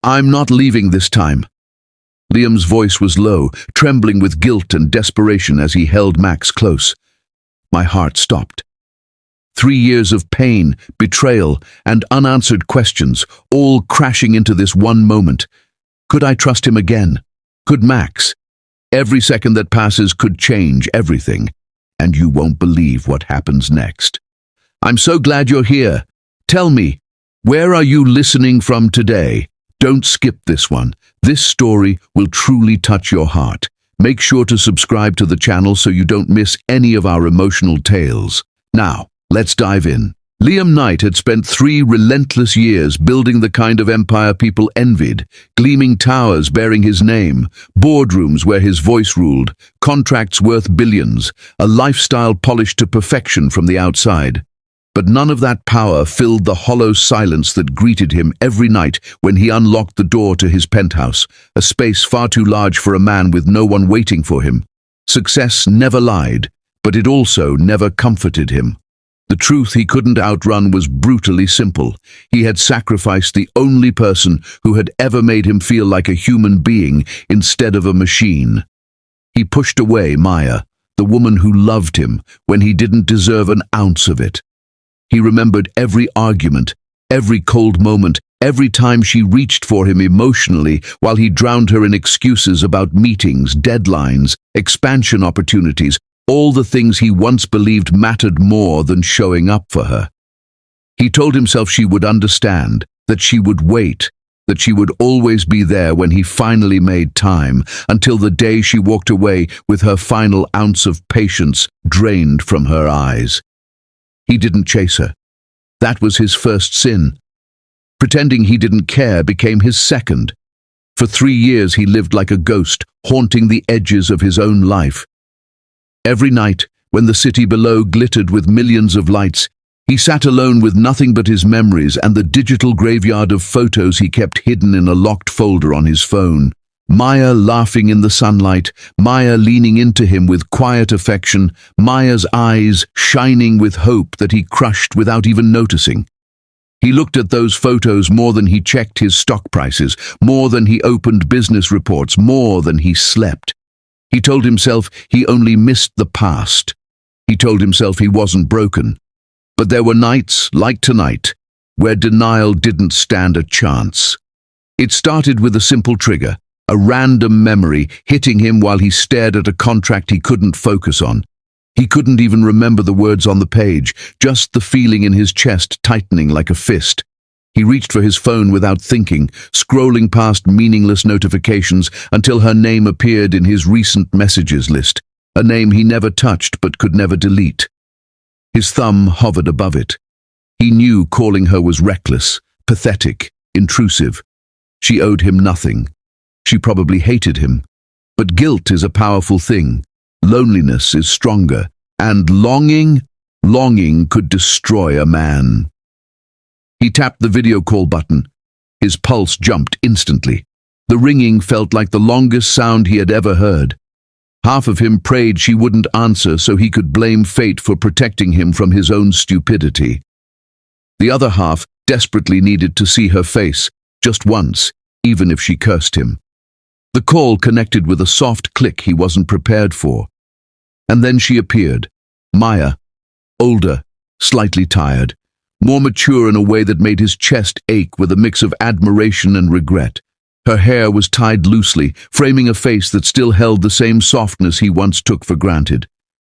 I'm not leaving this time." Liam's voice was low, trembling with guilt and desperation as he held Max close. My heart stopped. 3 years of pain, betrayal, and unanswered questions, all crashing into this one moment. Could I trust him again? Could Max? Every second that passes could change everything, and you won't believe what happens next. I'm so glad you're here. Tell me, where are you listening from today? Don't skip this one. This story will truly touch your heart. Make sure to subscribe to the channel so you don't miss any of our emotional tales. Now, let's dive in. Liam Knight had spent 3 relentless years building the kind of empire people envied, gleaming towers bearing his name, boardrooms where his voice ruled, contracts worth billions, a lifestyle polished to perfection from the outside. But none of that power filled the hollow silence that greeted him every night when he unlocked the door to his penthouse, a space far too large for a man with no one waiting for him. Success never lied, but it also never comforted him. The truth he couldn't outrun was brutally simple. He had sacrificed the only person who had ever made him feel like a human being instead of a machine. He pushed away Maya, the woman who loved him, when he didn't deserve an ounce of it. He remembered every argument, every cold moment, every time she reached for him emotionally while he drowned her in excuses about meetings, deadlines, expansion opportunities, all the things he once believed mattered more than showing up for her. He told himself she would understand, that she would wait, that she would always be there when he finally made time, until the day she walked away with her final ounce of patience drained from her eyes. He didn't chase her. That was his first sin. Pretending he didn't care became his second. For 3 years he lived like a ghost, haunting the edges of his own life. Every night, when the city below glittered with millions of lights, he sat alone with nothing but his memories and the digital graveyard of photos he kept hidden in a locked folder on his phone. Maya laughing in the sunlight, Maya leaning into him with quiet affection, Maya's eyes shining with hope that he crushed without even noticing. He looked at those photos more than he checked his stock prices, more than he opened business reports, more than he slept. He told himself he only missed the past. He told himself he wasn't broken. But there were nights, like tonight, where denial didn't stand a chance. It started with a simple trigger, a random memory hitting him while he stared at a contract he couldn't focus on. He couldn't even remember the words on the page, just the feeling in his chest tightening like a fist. He reached for his phone without thinking, scrolling past meaningless notifications until her name appeared in his recent messages list, a name he never touched but could never delete. His thumb hovered above it. He knew calling her was reckless, pathetic, intrusive. She owed him nothing. She probably hated him. But guilt is a powerful thing. Loneliness is stronger. And longing could destroy a man. He tapped the video call button. His pulse jumped instantly. The ringing felt like the longest sound he had ever heard. Half of him prayed she wouldn't answer so he could blame fate for protecting him from his own stupidity. The other half desperately needed to see her face, just once, even if she cursed him. The call connected with a soft click he wasn't prepared for. And then she appeared, Maya, older, slightly tired, more mature in a way that made his chest ache with a mix of admiration and regret. Her hair was tied loosely, framing a face that still held the same softness he once took for granted.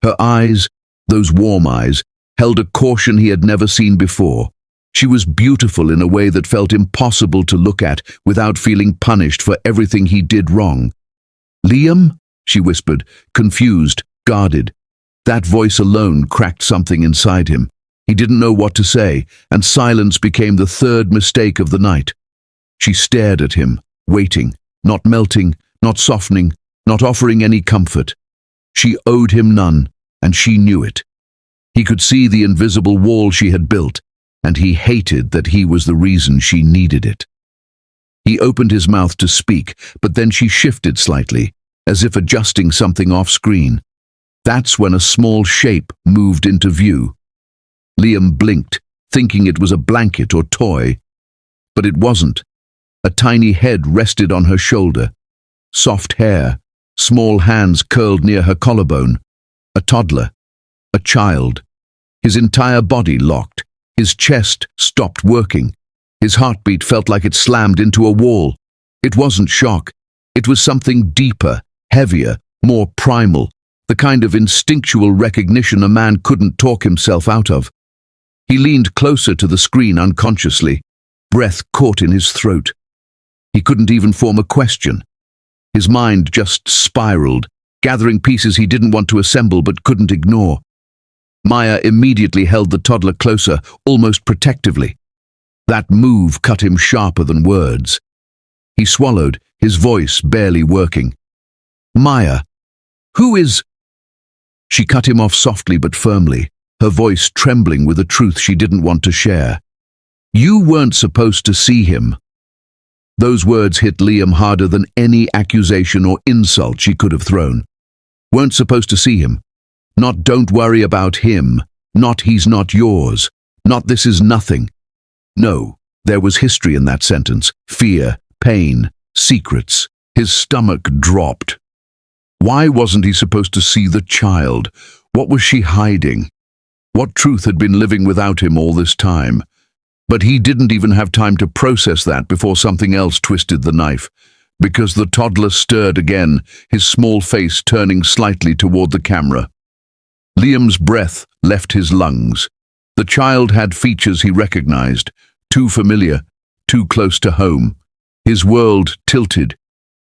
Her eyes, those warm eyes, held a caution he had never seen before. She was beautiful in a way that felt impossible to look at without feeling punished for everything he did wrong. "Liam?" she whispered, confused, guarded. That voice alone cracked something inside him. He didn't know what to say, and silence became the third mistake of the night. She stared at him, waiting, not melting, not softening, not offering any comfort. She owed him none, and she knew it. He could see the invisible wall she had built, and he hated that he was the reason she needed it. He opened his mouth to speak, but then she shifted slightly, as if adjusting something off-screen. That's when a small shape moved into view. Liam blinked, thinking it was a blanket or toy. But it wasn't. A tiny head rested on her shoulder. Soft hair, small hands curled near her collarbone. A toddler. A child. His entire body locked. His chest stopped working. His heartbeat felt like it slammed into a wall. It wasn't shock. It was something deeper, heavier, more primal, the kind of instinctual recognition a man couldn't talk himself out of. He leaned closer to the screen unconsciously, breath caught in his throat. He couldn't even form a question. His mind just spiraled, gathering pieces he didn't want to assemble but couldn't ignore. Maya immediately held the toddler closer, almost protectively. That move cut him sharper than words. He swallowed, his voice barely working. "Maya, who is—" She cut him off softly but firmly, her voice trembling with a truth she didn't want to share. "You weren't supposed to see him." Those words hit Liam harder than any accusation or insult she could have thrown. Weren't supposed to see him. Not don't worry about him. Not he's not yours. Not this is nothing. No, there was history in that sentence. Fear, pain, secrets. His stomach dropped. Why wasn't he supposed to see the child? What was she hiding? What truth had been living without him all this time? But he didn't even have time to process that before something else twisted the knife, because the toddler stirred again, his small face turning slightly toward the camera. Liam's breath left his lungs. The child had features he recognized, too familiar, too close to home. His world tilted.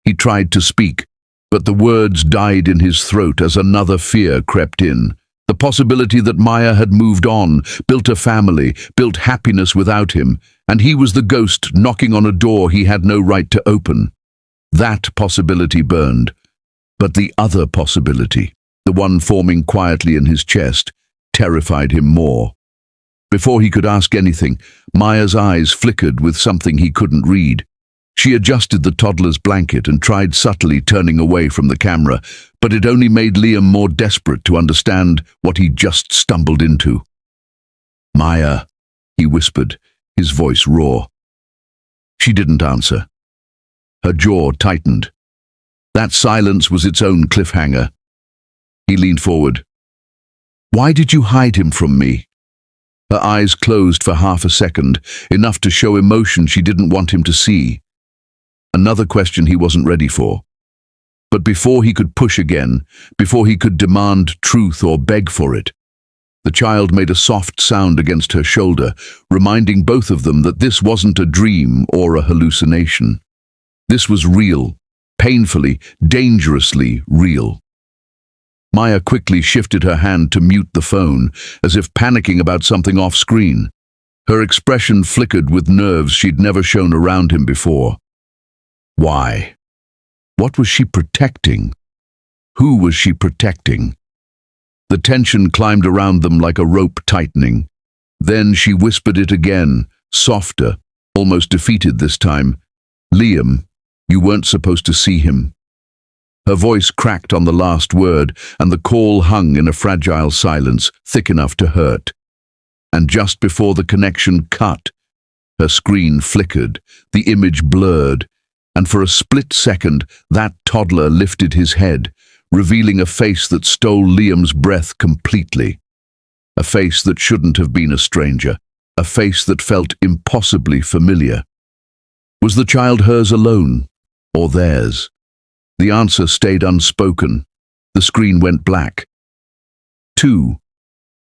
He tried to speak, but the words died in his throat as another fear crept in. The possibility that Maya had moved on, built a family, built happiness without him, and he was the ghost knocking on a door he had no right to open. That possibility burned. But the other possibility, the one forming quietly in his chest, terrified him more. Before he could ask anything, Maya's eyes flickered with something he couldn't read. She adjusted the toddler's blanket and tried subtly turning away from the camera, but it only made Liam more desperate to understand what he'd just stumbled into. "Maya," he whispered, his voice raw. She didn't answer. Her jaw tightened. That silence was its own cliffhanger. He leaned forward. "Why did you hide him from me?" Her eyes closed for half a second, enough to show emotion she didn't want him to see. Another question he wasn't ready for. But before he could push again, before he could demand truth or beg for it, the child made a soft sound against her shoulder, reminding both of them that this wasn't a dream or a hallucination. This was real, painfully, dangerously real. Maya quickly shifted her hand to mute the phone, as if panicking about something off-screen. Her expression flickered with nerves she'd never shown around him before. Why? What was she protecting? Who was she protecting? The tension climbed around them like a rope tightening. Then she whispered it again, softer, almost defeated this time. "Liam, you weren't supposed to see him." Her voice cracked on the last word, and the call hung in a fragile silence, thick enough to hurt. And just before the connection cut, her screen flickered, the image blurred, and for a split second, that toddler lifted his head, revealing a face that stole Liam's breath completely. A face that shouldn't have been a stranger, a face that felt impossibly familiar. Was the child hers alone, or theirs? The answer stayed unspoken. The screen went black. 2.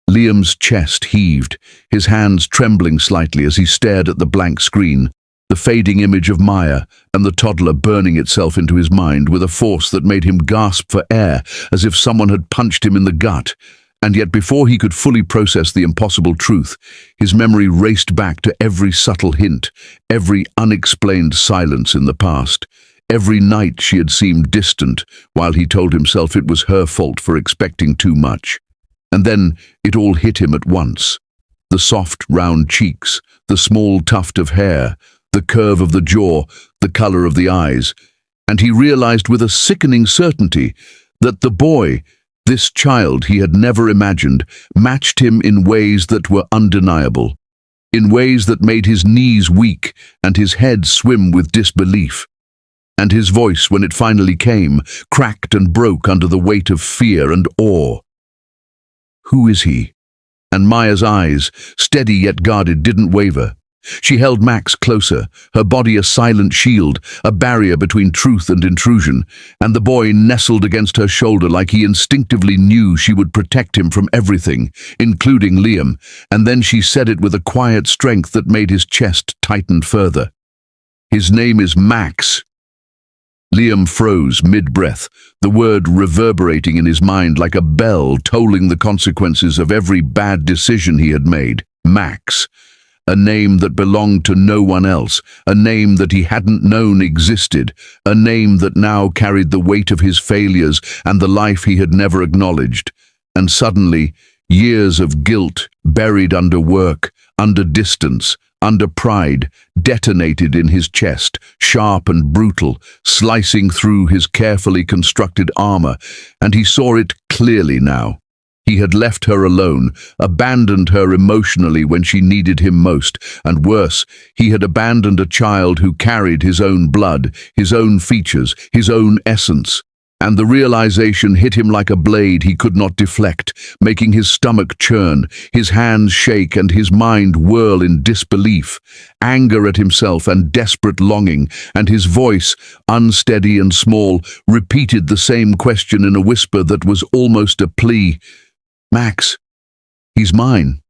Liam's chest heaved, his hands trembling slightly as he stared at the blank screen, the fading image of Maya and the toddler burning itself into his mind with a force that made him gasp for air, as if someone had punched him in the gut. And yet before he could fully process the impossible truth, his memory raced back to every subtle hint, every unexplained silence in the past. Every night she had seemed distant, while he told himself it was her fault for expecting too much. And then it all hit him at once. The soft, round cheeks, the small tuft of hair, the curve of the jaw, the color of the eyes, and he realized with a sickening certainty that the boy, this child he had never imagined, matched him in ways that were undeniable. in ways that made his knees weak and his head swim with disbelief. And his voice, when it finally came, cracked and broke under the weight of fear and awe. "Who is he?" And Maya's eyes, steady yet guarded, didn't waver. She held Max closer, her body a silent shield, a barrier between truth and intrusion, and the boy nestled against her shoulder like he instinctively knew she would protect him from everything, including Liam, and then she said it with a quiet strength that made his chest tighten further. "His name is Max." Liam froze mid-breath, the word reverberating in his mind like a bell tolling the consequences of every bad decision he had made. Max. A name that belonged to no one else, a name that he hadn't known existed, a name that now carried the weight of his failures and the life he had never acknowledged. And suddenly, years of guilt, buried under work, under distance, under pride, detonated in his chest, sharp and brutal, slicing through his carefully constructed armor, and he saw it clearly now. He had left her alone, abandoned her emotionally when she needed him most, and worse, he had abandoned a child who carried his own blood, his own features, his own essence. And the realization hit him like a blade he could not deflect, making his stomach churn, his hands shake and his mind whirl in disbelief, anger at himself and desperate longing, and his voice, unsteady and small, repeated the same question in a whisper that was almost a plea. "Max, he's mine."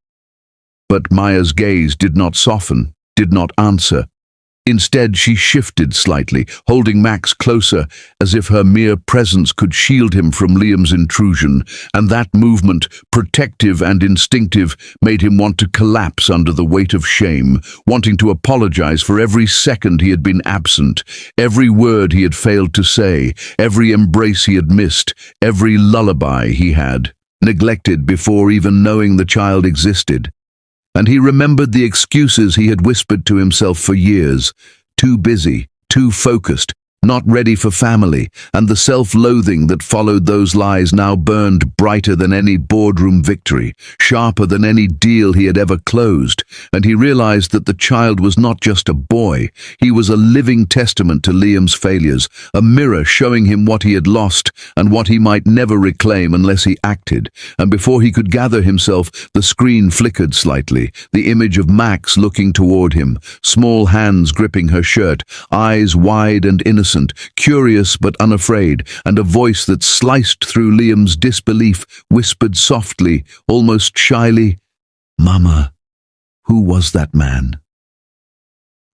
But Maya's gaze did not soften, did not answer. Instead, she shifted slightly, holding Max closer, as if her mere presence could shield him from Liam's intrusion, and that movement, protective and instinctive, made him want to collapse under the weight of shame, wanting to apologize for every second he had been absent, every word he had failed to say, every embrace he had missed, every lullaby he had neglected before even knowing the child existed. And he remembered the excuses he had whispered to himself for years. Too busy, too focused, not ready for family, and the self-loathing that followed those lies now burned brighter than any boardroom victory, sharper than any deal he had ever closed, and he realized that the child was not just a boy, he was a living testament to Liam's failures, a mirror showing him what he had lost and what he might never reclaim unless he acted. And before he could gather himself, the screen flickered slightly, the image of Max looking toward him, small hands gripping her shirt, eyes wide and innocent, curious but unafraid, and a voice that sliced through Liam's disbelief whispered softly, almost shyly, "Mama, who was that man?"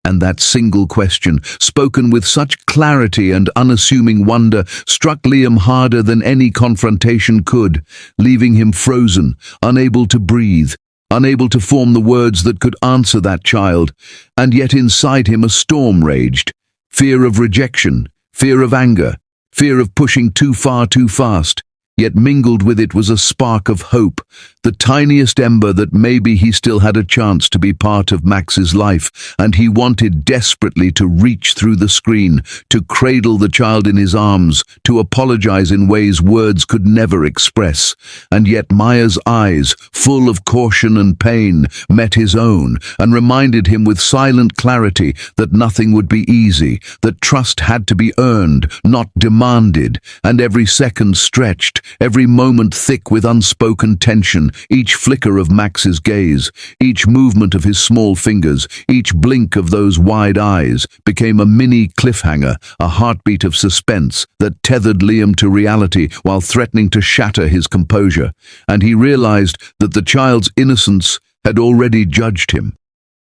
And that single question, spoken with such clarity and unassuming wonder, struck Liam harder than any confrontation could, leaving him frozen, unable to breathe, unable to form the words that could answer that child. And yet inside him a storm raged. Fear of rejection, fear of anger, fear of pushing too far too fast. Yet mingled with it was a spark of hope, the tiniest ember that maybe he still had a chance to be part of Max's life, and he wanted desperately to reach through the screen, to cradle the child in his arms, to apologize in ways words could never express. And yet Maya's eyes, full of caution and pain, met his own, and reminded him with silent clarity that nothing would be easy, that trust had to be earned, not demanded, and every second stretched, every moment thick with unspoken tension, each flicker of Max's gaze, each movement of his small fingers, each blink of those wide eyes, became a mini cliffhanger, a heartbeat of suspense that tethered Liam to reality while threatening to shatter his composure. And he realized that the child's innocence had already judged him,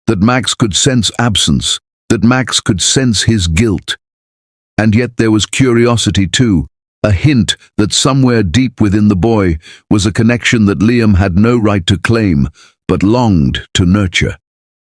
that Max could sense absence, that Max could sense his guilt. And yet there was curiosity too, a hint that somewhere deep within the boy was a connection that Liam had no right to claim, but longed to nurture.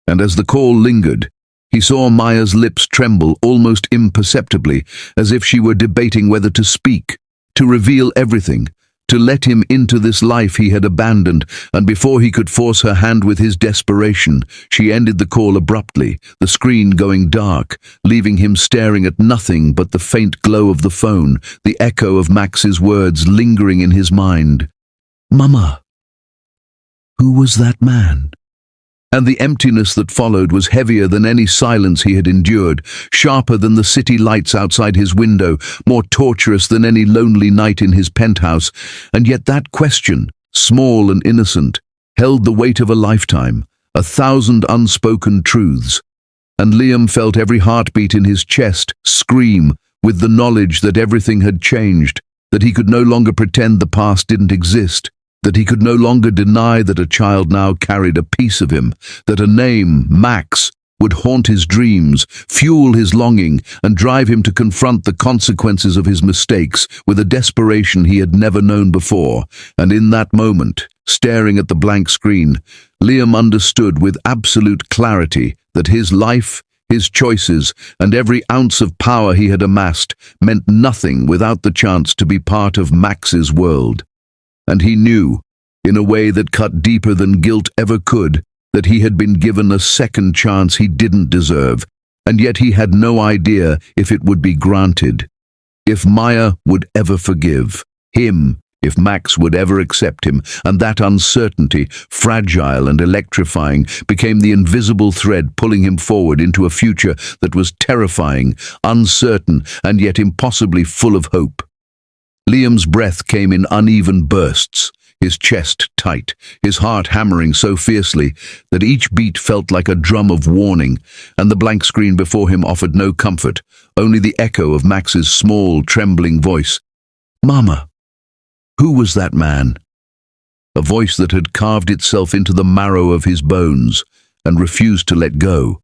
And as the call lingered, he saw Maya's lips tremble almost imperceptibly, as if she were debating whether to speak, to reveal everything, to let him into this life he had abandoned. And before he could force her hand with his desperation, she ended the call abruptly, the screen going dark, leaving him staring at nothing but the faint glow of the phone, the echo of Max's words lingering in his mind. "Mama, who was that man?" And the emptiness that followed was heavier than any silence he had endured, sharper than the city lights outside his window, more torturous than any lonely night in his penthouse. And yet that question, small and innocent, held the weight of a lifetime, 1,000 unspoken truths. And Liam felt every heartbeat in his chest scream with the knowledge that everything had changed, that he could no longer pretend the past didn't exist, that he could no longer deny that a child now carried a piece of him, that a name, Max, would haunt his dreams, fuel his longing, and drive him to confront the consequences of his mistakes with a desperation he had never known before. And in that moment, staring at the blank screen, Liam understood with absolute clarity that his life, his choices, and every ounce of power he had amassed meant nothing without the chance to be part of Max's world. And he knew, in a way that cut deeper than guilt ever could, that he had been given a second chance he didn't deserve, and yet he had no idea if it would be granted, if Maya would ever forgive him, if Max would ever accept him. And that uncertainty, fragile and electrifying, became the invisible thread pulling him forward into a future that was terrifying, uncertain, and yet impossibly full of hope. Liam's breath came in uneven bursts, his chest tight, his heart hammering so fiercely that each beat felt like a drum of warning, and the blank screen before him offered no comfort, only the echo of Max's small, trembling voice. "Mama." Who was that man? A voice that had carved itself into the marrow of his bones and refused to let go.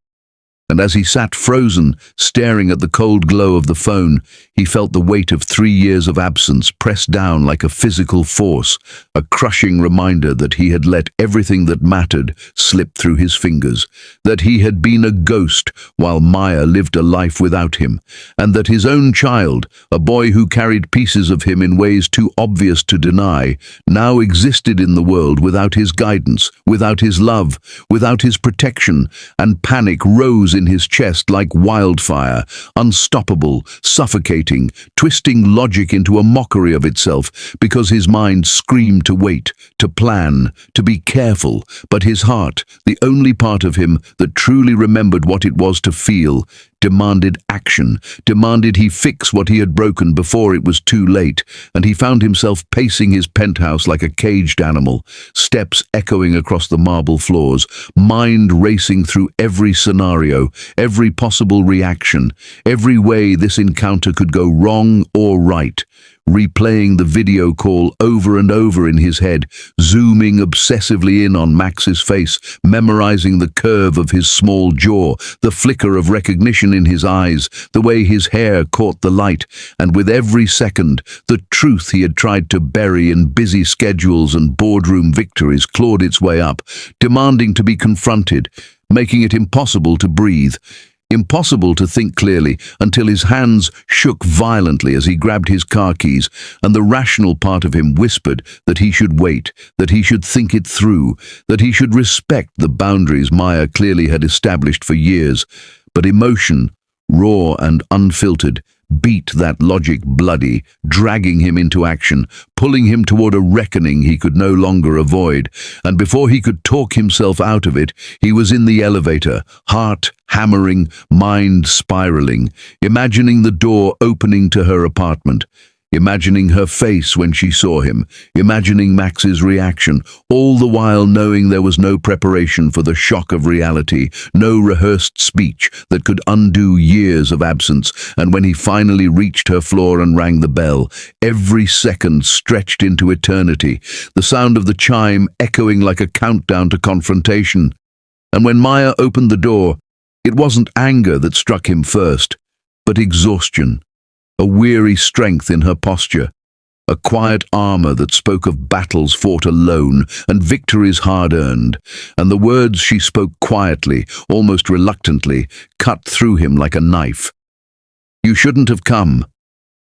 And as he sat frozen, staring at the cold glow of the phone, he felt the weight of 3 years of absence press down like a physical force, a crushing reminder that he had let everything that mattered slip through his fingers, that he had been a ghost while Maya lived a life without him, and that his own child, a boy who carried pieces of him in ways too obvious to deny, now existed in the world without his guidance, without his love, without his protection. And panic rose in his chest like wildfire, unstoppable, suffocating, twisting logic into a mockery of itself, because his mind screamed to wait, to plan, to be careful, but his heart, the only part of him that truly remembered what it was to feel, demanded action, demanded he fix what he had broken before it was too late. And he found himself pacing his penthouse like a caged animal, steps echoing across the marble floors, mind racing through every scenario, every possible reaction, every way this encounter could go wrong or right, replaying the video call over and over in his head, zooming obsessively in on Max's face, memorizing the curve of his small jaw, the flicker of recognition in his eyes, the way his hair caught the light, and with every second, the truth he had tried to bury in busy schedules and boardroom victories clawed its way up, demanding to be confronted, making it impossible to breathe. Impossible to think clearly, until his hands shook violently as he grabbed his car keys, and the rational part of him whispered that he should wait, that he should think it through, that he should respect the boundaries Maya clearly had established for years. But emotion, raw and unfiltered, beat that logic bloody, dragging him into action, pulling him toward a reckoning he could no longer avoid. And before he could talk himself out of it, he was in the elevator, heart hammering, mind spiraling, imagining the door opening to her apartment, imagining her face when she saw him, imagining Max's reaction, all the while knowing there was no preparation for the shock of reality, no rehearsed speech that could undo years of absence. And when he finally reached her floor and rang the bell, every second stretched into eternity, the sound of the chime echoing like a countdown to confrontation. And when Maya opened the door, it wasn't anger that struck him first, but exhaustion. A weary strength in her posture, a quiet armor that spoke of battles fought alone and victories hard-earned, and the words she spoke quietly, almost reluctantly, cut through him like a knife. "You shouldn't have come."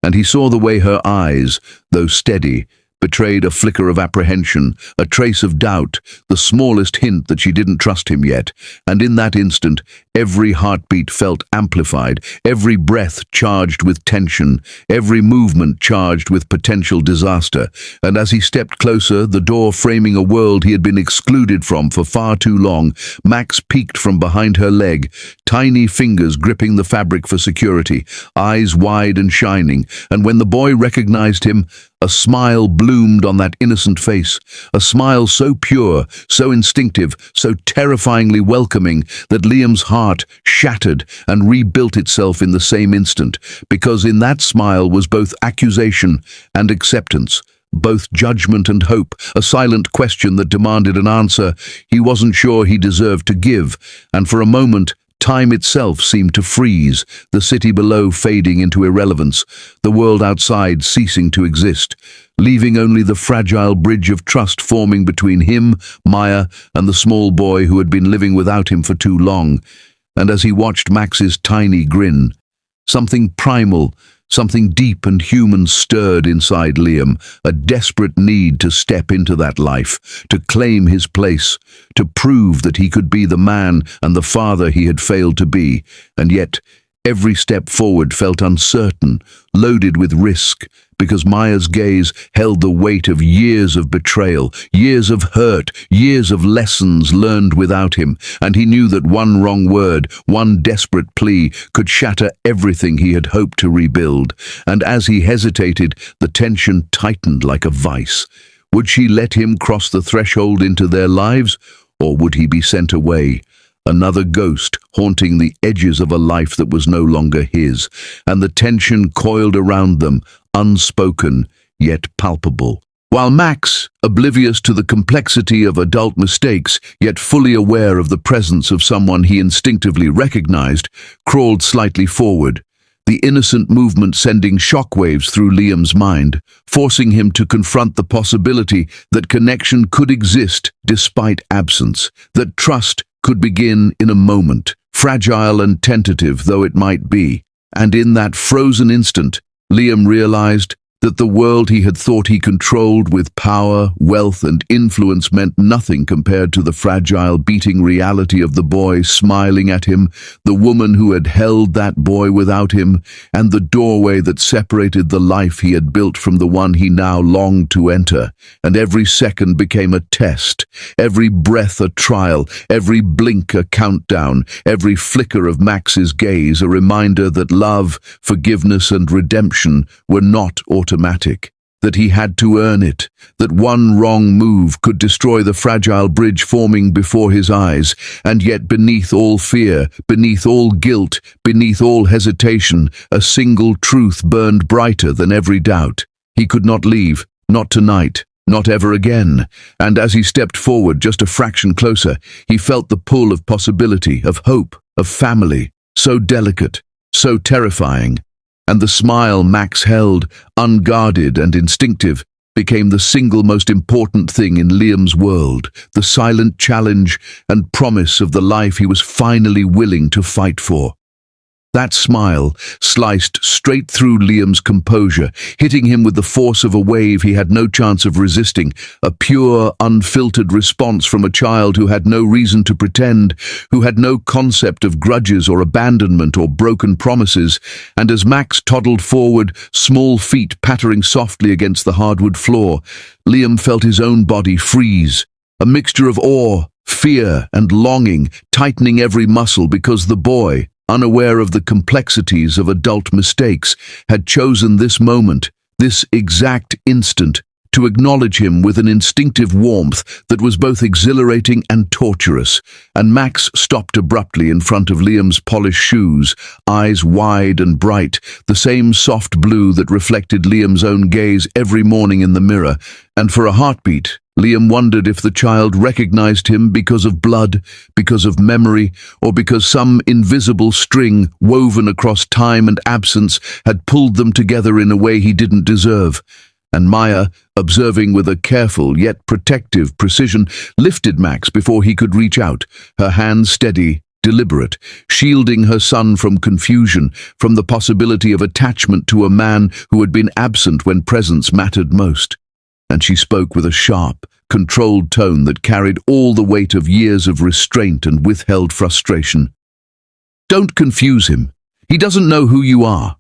And he saw the way her eyes, though steady, betrayed a flicker of apprehension, a trace of doubt, the smallest hint that she didn't trust him yet. And in that instant, every heartbeat felt amplified, every breath charged with tension, every movement charged with potential disaster. And as he stepped closer, the door framing a world he had been excluded from for far too long, Max peeked from behind her leg, tiny fingers gripping the fabric for security, eyes wide and shining. And when the boy recognized him, a smile bloomed on that innocent face, a smile so pure, so instinctive, so terrifyingly welcoming that Liam's heart shattered and rebuilt itself in the same instant, because in that smile was both accusation and acceptance, both judgment and hope, a silent question that demanded an answer he wasn't sure he deserved to give. And for a moment, time itself seemed to freeze, the city below fading into irrelevance, the world outside ceasing to exist, leaving only the fragile bridge of trust forming between him, Maya, and the small boy who had been living without him for too long. And as he watched Max's tiny grin, something primal, something deep and human stirred inside Liam, a desperate need to step into that life, to claim his place, to prove that he could be the man and the father he had failed to be. And yet, every step forward felt uncertain, loaded with risk, because Maya's gaze held the weight of years of betrayal, years of hurt, years of lessons learned without him, and he knew that one wrong word, one desperate plea, could shatter everything he had hoped to rebuild. And as he hesitated, the tension tightened like a vice. Would she let him cross the threshold into their lives, or would he be sent away? Another ghost haunting the edges of a life that was no longer his, and the tension coiled around them, unspoken yet palpable. While Max, oblivious to the complexity of adult mistakes, yet fully aware of the presence of someone he instinctively recognized, crawled slightly forward, the innocent movement sending shockwaves through Liam's mind, forcing him to confront the possibility that connection could exist despite absence, that trust could begin in a moment, fragile and tentative though it might be. And in that frozen instant, Liam realized that the world he had thought he controlled with power, wealth, and influence meant nothing compared to the fragile, beating reality of the boy smiling at him, the woman who had held that boy without him, and the doorway that separated the life he had built from the one he now longed to enter. And every second became a test, every breath a trial, every blink a countdown, every flicker of Max's gaze a reminder that love, forgiveness, and redemption were not automatic, that he had to earn it, that one wrong move could destroy the fragile bridge forming before his eyes. And yet beneath all fear, beneath all guilt, beneath all hesitation, a single truth burned brighter than every doubt. He could not leave, not tonight, not ever again. And as he stepped forward just a fraction closer, he felt the pull of possibility, of hope, of family, so delicate, so terrifying. And the smile Max held, unguarded and instinctive, became the single most important thing in Liam's world, the silent challenge and promise of the life he was finally willing to fight for. That smile sliced straight through Liam's composure, hitting him with the force of a wave he had no chance of resisting, a pure, unfiltered response from a child who had no reason to pretend, who had no concept of grudges or abandonment or broken promises. And as Max toddled forward, small feet pattering softly against the hardwood floor, Liam felt his own body freeze, a mixture of awe, fear, and longing, tightening every muscle because the boy, unaware of the complexities of adult mistakes, had chosen this moment, this exact instant, to acknowledge him with an instinctive warmth that was both exhilarating and torturous. And Max stopped abruptly in front of Liam's polished shoes, eyes wide and bright, the same soft blue that reflected Liam's own gaze every morning in the mirror. And for a heartbeat, Liam wondered if the child recognized him because of blood, because of memory, or because some invisible string woven across time and absence had pulled them together in a way he didn't deserve. And Maya, observing with a careful yet protective precision, lifted Max before he could reach out, her hands steady, deliberate, shielding her son from confusion, from the possibility of attachment to a man who had been absent when presence mattered most. and she spoke with a sharp, controlled tone that carried all the weight of years of restraint and withheld frustration. "Don't confuse him. He doesn't know who you are."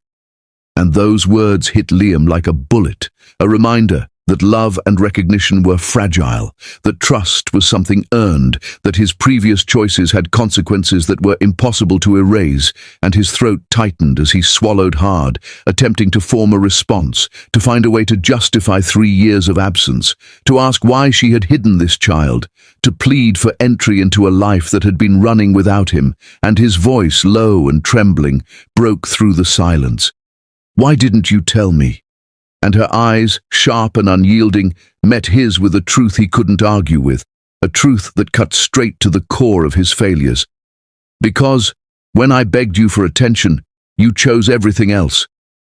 And those words hit Liam like a bullet, a reminder that love and recognition were fragile, that trust was something earned, that his previous choices had consequences that were impossible to erase, and his throat tightened as he swallowed hard, attempting to form a response, to find a way to justify 3 years of absence, to ask why she had hidden this child, to plead for entry into a life that had been running without him, and his voice, low and trembling, broke through the silence. "Why didn't you tell me?" And her eyes, sharp and unyielding, met his with a truth he couldn't argue with, a truth that cut straight to the core of his failures. "Because, when I begged you for attention, you chose everything else.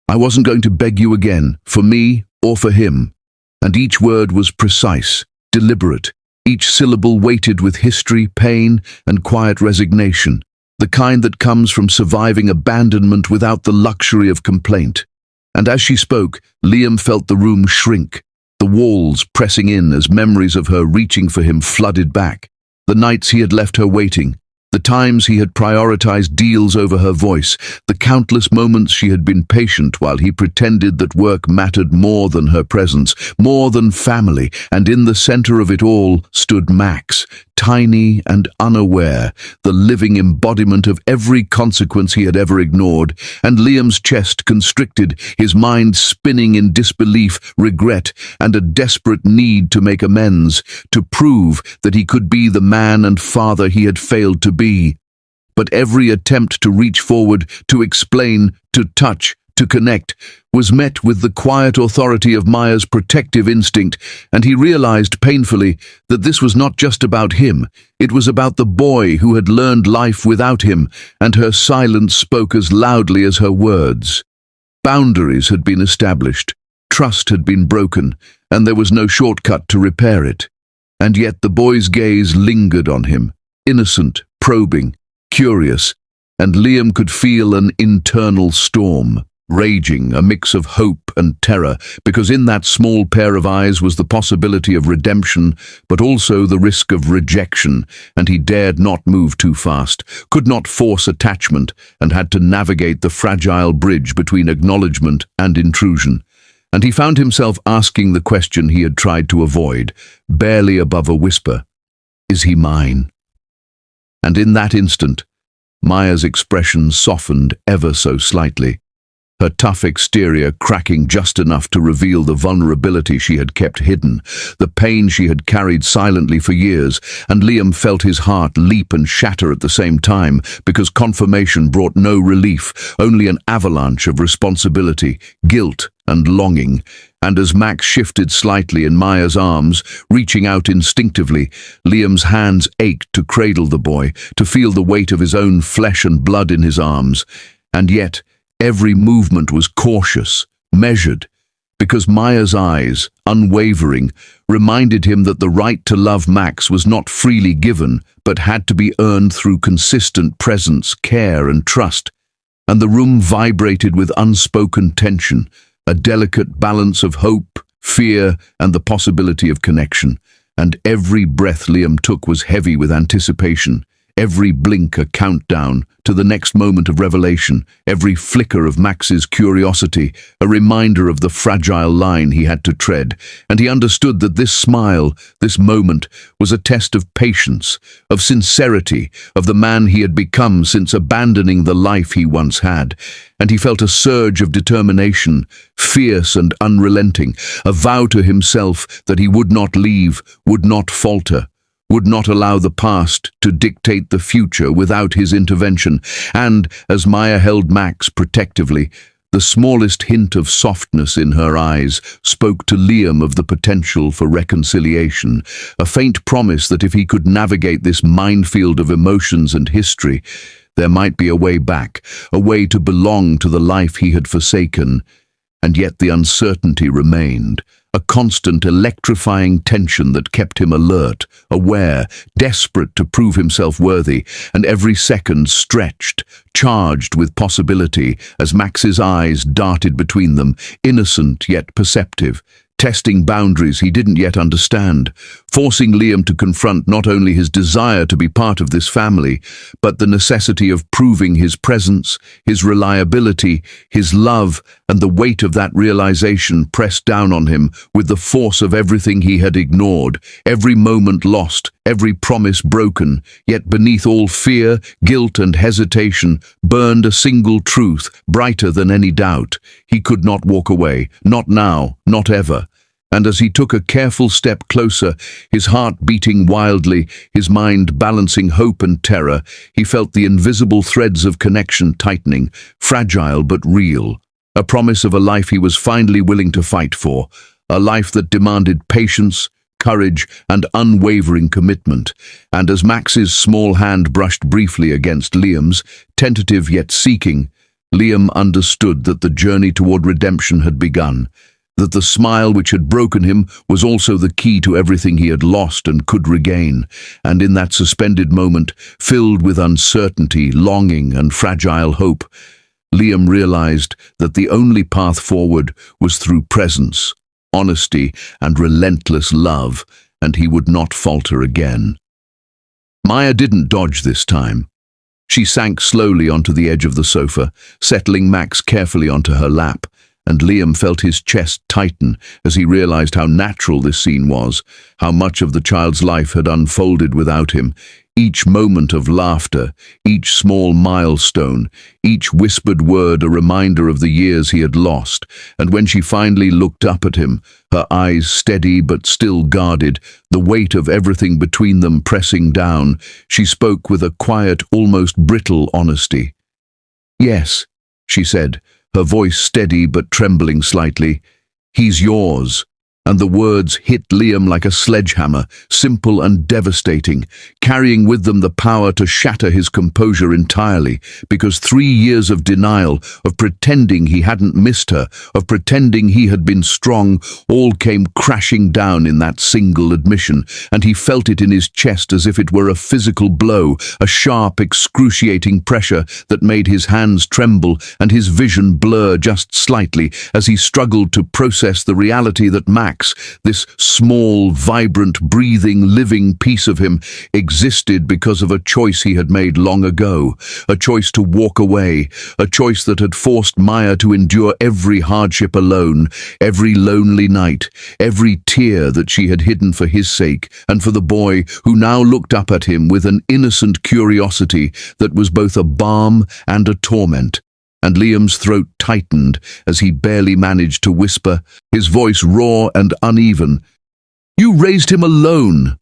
I wasn't going to beg you again, for me or for him." And each word was precise, deliberate, each syllable weighted with history, pain, and quiet resignation, the kind that comes from surviving abandonment without the luxury of complaint. And as she spoke, Liam felt the room shrink, the walls pressing in as memories of her reaching for him flooded back. The nights he had left her waiting, the times he had prioritized deals over her voice, the countless moments she had been patient while he pretended that work mattered more than her presence, more than family, and in the center of it all stood Max, tiny and unaware, the living embodiment of every consequence he had ever ignored, and Liam's chest constricted, his mind spinning in disbelief, regret, and a desperate need to make amends, to prove that he could be the man and father he had failed to be. But every attempt to reach forward, to explain, to touch, to connect, was met with the quiet authority of Maya's protective instinct, and he realized painfully that this was not just about him, it was about the boy who had learned life without him, and her silence spoke as loudly as her words. Boundaries had been established, trust had been broken, and there was no shortcut to repair it. And yet the boy's gaze lingered on him, innocent, probing, curious, and Liam could feel an internal storm raging, a mix of hope and terror, because in that small pair of eyes was the possibility of redemption, but also the risk of rejection, and he dared not move too fast, could not force attachment, and had to navigate the fragile bridge between acknowledgement and intrusion. And he found himself asking the question he had tried to avoid, barely above a whisper: "Is he mine?" And in that instant, Maya's expression softened ever so slightly, her tough exterior cracking just enough to reveal the vulnerability she had kept hidden, the pain she had carried silently for years, and Liam felt his heart leap and shatter at the same time, because confirmation brought no relief, only an avalanche of responsibility, guilt, and longing. And as Max shifted slightly in Maya's arms, reaching out instinctively, Liam's hands ached to cradle the boy, to feel the weight of his own flesh and blood in his arms. And yet, every movement was cautious, measured, because Maya's eyes, unwavering, reminded him that the right to love Max was not freely given, but had to be earned through consistent presence, care, and trust. And the room vibrated with unspoken tension, a delicate balance of hope, fear, and the possibility of connection. And every breath Liam took was heavy with anticipation, every blink a countdown to the next moment of revelation, every flicker of Max's curiosity, a reminder of the fragile line he had to tread. And he understood that this smile, this moment, was a test of patience, of sincerity, of the man he had become since abandoning the life he once had. And he felt a surge of determination, fierce and unrelenting, a vow to himself that he would not leave, would not falter, would not allow the past to dictate the future without his intervention. And, as Maya held Max protectively, the smallest hint of softness in her eyes spoke to Liam of the potential for reconciliation, a faint promise that if he could navigate this minefield of emotions and history, there might be a way back, a way to belong to the life he had forsaken. And yet the uncertainty remained, a constant electrifying tension that kept him alert, aware, desperate to prove himself worthy, and every second stretched, charged with possibility as Max's eyes darted between them, innocent yet perceptive, testing boundaries he didn't yet understand, forcing Liam to confront not only his desire to be part of this family, but the necessity of proving his presence, his reliability, his love, and the weight of that realization pressed down on him with the force of everything he had ignored, every moment lost, every promise broken. Yet beneath all fear, guilt, and hesitation burned a single truth, brighter than any doubt. He could not walk away, not now, not ever. And as he took a careful step closer, his heart beating wildly, his mind balancing hope and terror, he felt the invisible threads of connection tightening, fragile but real. A promise of a life he was finally willing to fight for, a life that demanded patience, courage, and unwavering commitment. And as Max's small hand brushed briefly against Liam's, tentative yet seeking, Liam understood that the journey toward redemption had begun, that the smile which had broken him was also the key to everything he had lost and could regain. And in that suspended moment, filled with uncertainty, longing, and fragile hope, Liam realized that the only path forward was through presence, honesty, and relentless love, and he would not falter again. Maya didn't dodge this time. She sank slowly onto the edge of the sofa, settling Max carefully onto her lap, and Liam felt his chest tighten as he realized how natural this scene was, how much of the child's life had unfolded without him. Each moment of laughter, each small milestone, each whispered word a reminder of the years he had lost. And when she finally looked up at him, her eyes steady but still guarded, the weight of everything between them pressing down, she spoke with a quiet, almost brittle honesty. "Yes," she said, her voice steady but trembling slightly. "He's yours." And the words hit Liam like a sledgehammer, simple and devastating, carrying with them the power to shatter his composure entirely, because 3 years of denial, of pretending he hadn't missed her, of pretending he had been strong, all came crashing down in that single admission, and he felt it in his chest as if it were a physical blow, a sharp, excruciating pressure that made his hands tremble and his vision blur just slightly as he struggled to process the reality that Max, this small, vibrant, breathing, living piece of him, existed because of a choice he had made long ago, a choice to walk away, a choice that had forced Maya to endure every hardship alone, every lonely night, every tear that she had hidden for his sake, and for the boy who now looked up at him with an innocent curiosity that was both a balm and a torment. And Liam's throat tightened as he barely managed to whisper, his voice raw and uneven, "You raised him alone."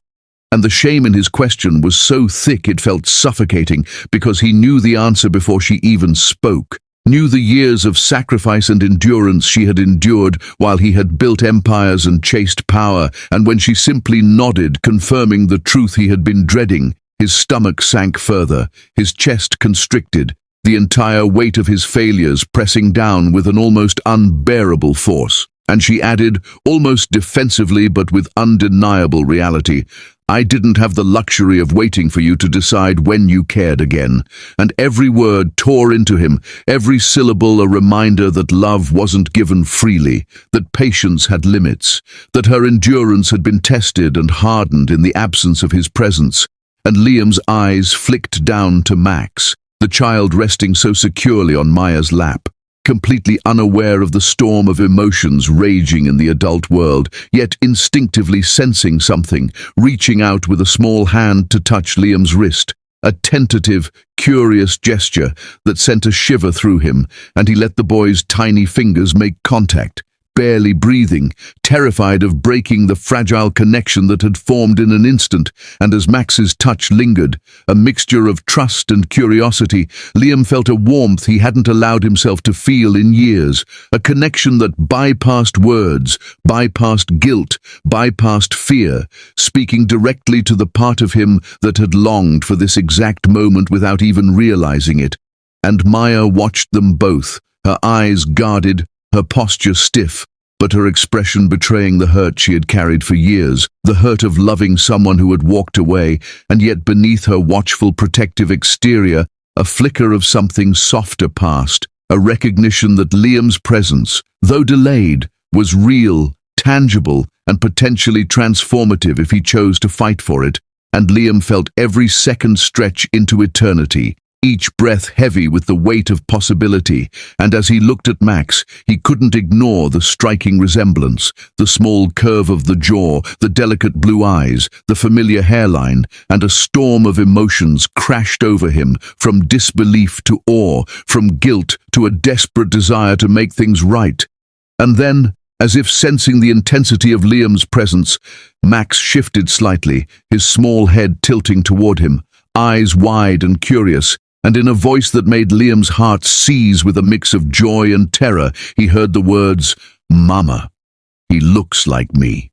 And the shame in his question was so thick it felt suffocating, because he knew the answer before she even spoke, knew the years of sacrifice and endurance she had endured while he had built empires and chased power, and when she simply nodded, confirming the truth he had been dreading, his stomach sank further, his chest constricted, the entire weight of his failures pressing down with an almost unbearable force. And she added, almost defensively but with undeniable reality, "I didn't have the luxury of waiting for you to decide when you cared again." And every word tore into him, every syllable a reminder that love wasn't given freely, that patience had limits, that her endurance had been tested and hardened in the absence of his presence. And Liam's eyes flicked down to Max, the child resting so securely on Maya's lap, completely unaware of the storm of emotions raging in the adult world, yet instinctively sensing something, reaching out with a small hand to touch Liam's wrist, a tentative, curious gesture that sent a shiver through him, and he let the boy's tiny fingers make contact, barely breathing, terrified of breaking the fragile connection that had formed in an instant. And as Max's touch lingered, a mixture of trust and curiosity, Liam felt a warmth he hadn't allowed himself to feel in years, a connection that bypassed words, bypassed guilt, bypassed fear, speaking directly to the part of him that had longed for this exact moment without even realizing it. And Maya watched them both, her eyes guarded, her posture stiff, but her expression betraying the hurt she had carried for years, the hurt of loving someone who had walked away, and yet beneath her watchful, protective exterior, a flicker of something softer past, a recognition that Liam's presence, though delayed, was real, tangible and potentially transformative if he chose to fight for it, and Liam felt every second stretch into eternity, each breath heavy with the weight of possibility, and as he looked at Max, he couldn't ignore the striking resemblance, the small curve of the jaw, the delicate blue eyes, the familiar hairline, and a storm of emotions crashed over him, from disbelief to awe, from guilt to a desperate desire to make things right. And then, as if sensing the intensity of Liam's presence, Max shifted slightly, his small head tilting toward him, eyes wide and curious, and in a voice that made Liam's heart seize with a mix of joy and terror, he heard the words, "Mama, he looks like me."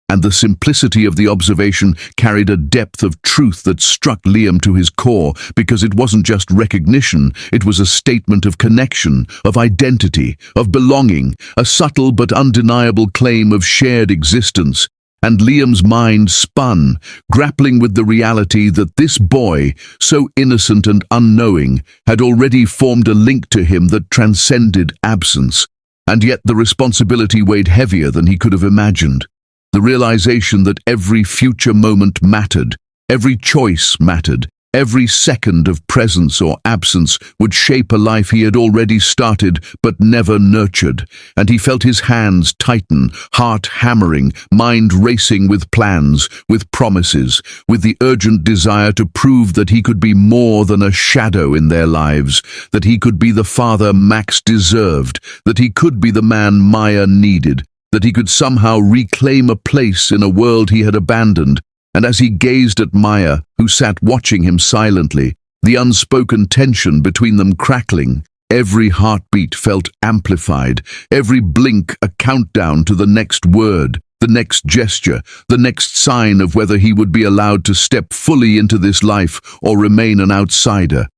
And the simplicity of the observation carried a depth of truth that struck Liam to his core, because it wasn't just recognition, it was a statement of connection, of identity, of belonging, a subtle but undeniable claim of shared existence. And Liam's mind spun, grappling with the reality that this boy, so innocent and unknowing, had already formed a link to him that transcended absence. And yet the responsibility weighed heavier than he could have imagined. The realization that every future moment mattered, every choice mattered, every second of presence or absence would shape a life he had already started but never nurtured, and he felt his hands tighten, heart hammering, mind racing with plans, with promises, with the urgent desire to prove that he could be more than a shadow in their lives, that he could be the father Max deserved, that he could be the man Maya needed, that he could somehow reclaim a place in a world he had abandoned. And as he gazed at Maya, who sat watching him silently, the unspoken tension between them crackling, every heartbeat felt amplified, every blink a countdown to the next word, the next gesture, the next sign of whether he would be allowed to step fully into this life or remain an outsider.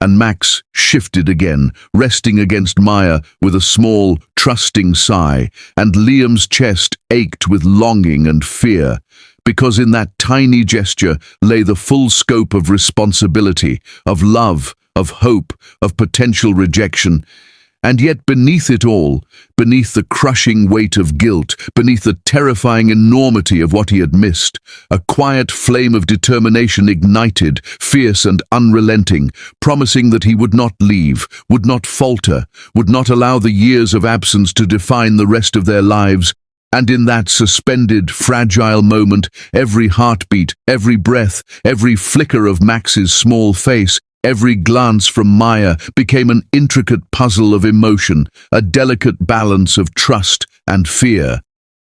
And Max shifted again, resting against Maya with a small, trusting sigh, and Liam's chest ached with longing and fear, because in that tiny gesture lay the full scope of responsibility, of love, of hope, of potential rejection. And yet beneath it all, beneath the crushing weight of guilt, beneath the terrifying enormity of what he had missed, a quiet flame of determination ignited, fierce and unrelenting, promising that he would not leave, would not falter, would not allow the years of absence to define the rest of their lives. And in that suspended, fragile moment, every heartbeat, every breath, every flicker of Max's small face, every glance from Maya became an intricate puzzle of emotion, a delicate balance of trust and fear.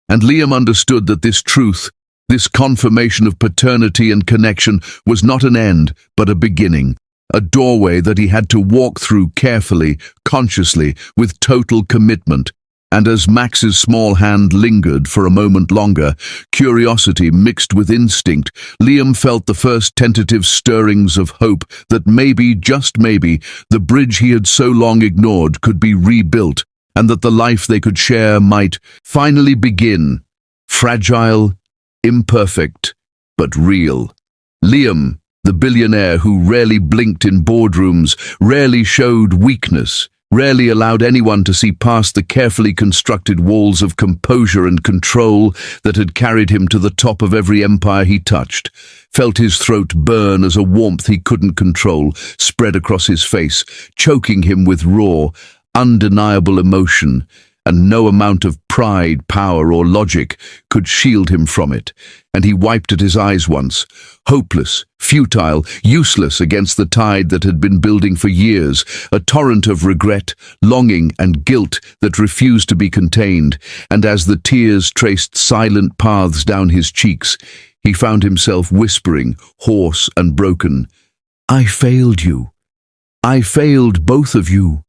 And Liam understood that this truth, this confirmation of paternity and connection, was not an end, but a beginning, a doorway that he had to walk through carefully, consciously, with total commitment. And as Max's small hand lingered for a moment longer, curiosity mixed with instinct, Liam felt the first tentative stirrings of hope that maybe, just maybe, the bridge he had so long ignored could be rebuilt, and that the life they could share might finally begin. Fragile, imperfect, but real. Liam, the billionaire who rarely blinked in boardrooms, rarely showed weakness, rarely allowed anyone to see past the carefully constructed walls of composure and control that had carried him to the top of every empire he touched, felt his throat burn as a warmth he couldn't control spread across his face, choking him with raw, undeniable emotion, and no amount of pride, power, or logic could shield him from it. And he wiped at his eyes once, hopeless, futile, useless against the tide that had been building for years, a torrent of regret, longing, and guilt that refused to be contained. And as the tears traced silent paths down his cheeks, he found himself whispering, hoarse and broken, "I failed you. I failed both of you."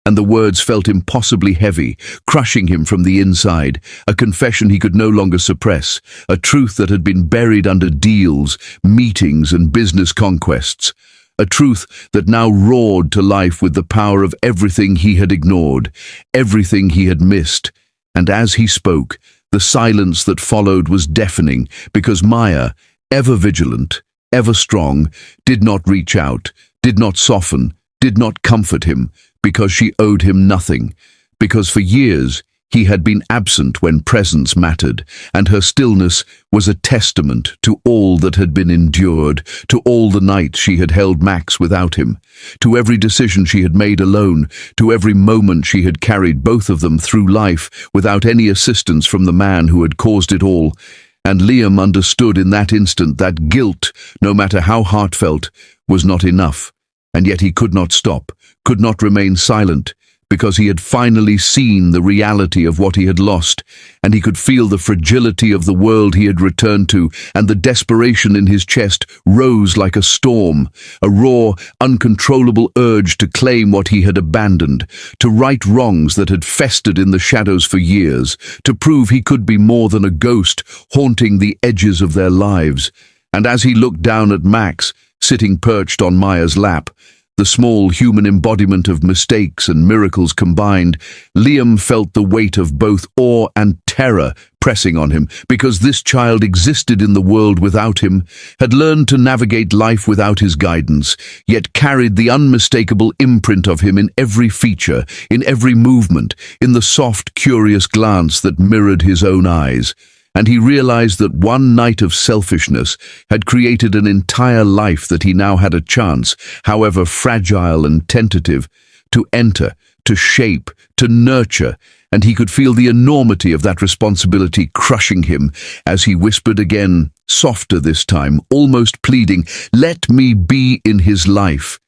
And the words felt impossibly heavy, crushing him from the inside, a confession he could no longer suppress, a truth that had been buried under deals, meetings, and business conquests, a truth that now roared to life with the power of everything he had ignored, everything he had missed. And as he spoke, the silence that followed was deafening, because Maya, ever vigilant, ever strong, did not reach out, did not soften, did not comfort him, because she owed him nothing, because for years He had been absent when presence mattered, and her stillness was a testament to all that had been endured, to all the nights she had held Max without him, to every decision she had made alone, to every moment she had carried both of them through life without any assistance from the man who had caused it all. And Liam understood in that instant that guilt, no matter how heartfelt, was not enough, and yet he could not stop, could not remain silent, because he had finally seen the reality of what he had lost, and he could feel the fragility of the world he had returned to, and the desperation in his chest rose like a storm, a raw, uncontrollable urge to claim what he had abandoned, to right wrongs that had festered in the shadows for years, to prove he could be more than a ghost haunting the edges of their lives. And as he looked down at Max, sitting perched on Maya's lap, the small human embodiment of mistakes and miracles combined, Liam felt the weight of both awe and terror pressing on him, because this child existed in the world without him, had learned to navigate life without his guidance, yet carried the unmistakable imprint of him in every feature, in every movement, in the soft, curious glance that mirrored his own eyes. And he realized that one night of selfishness had created an entire life that he now had a chance, however fragile and tentative, to enter, to shape, to nurture, and he could feel the enormity of that responsibility crushing him as he whispered again, softer this time, almost pleading, "Let me be in his life."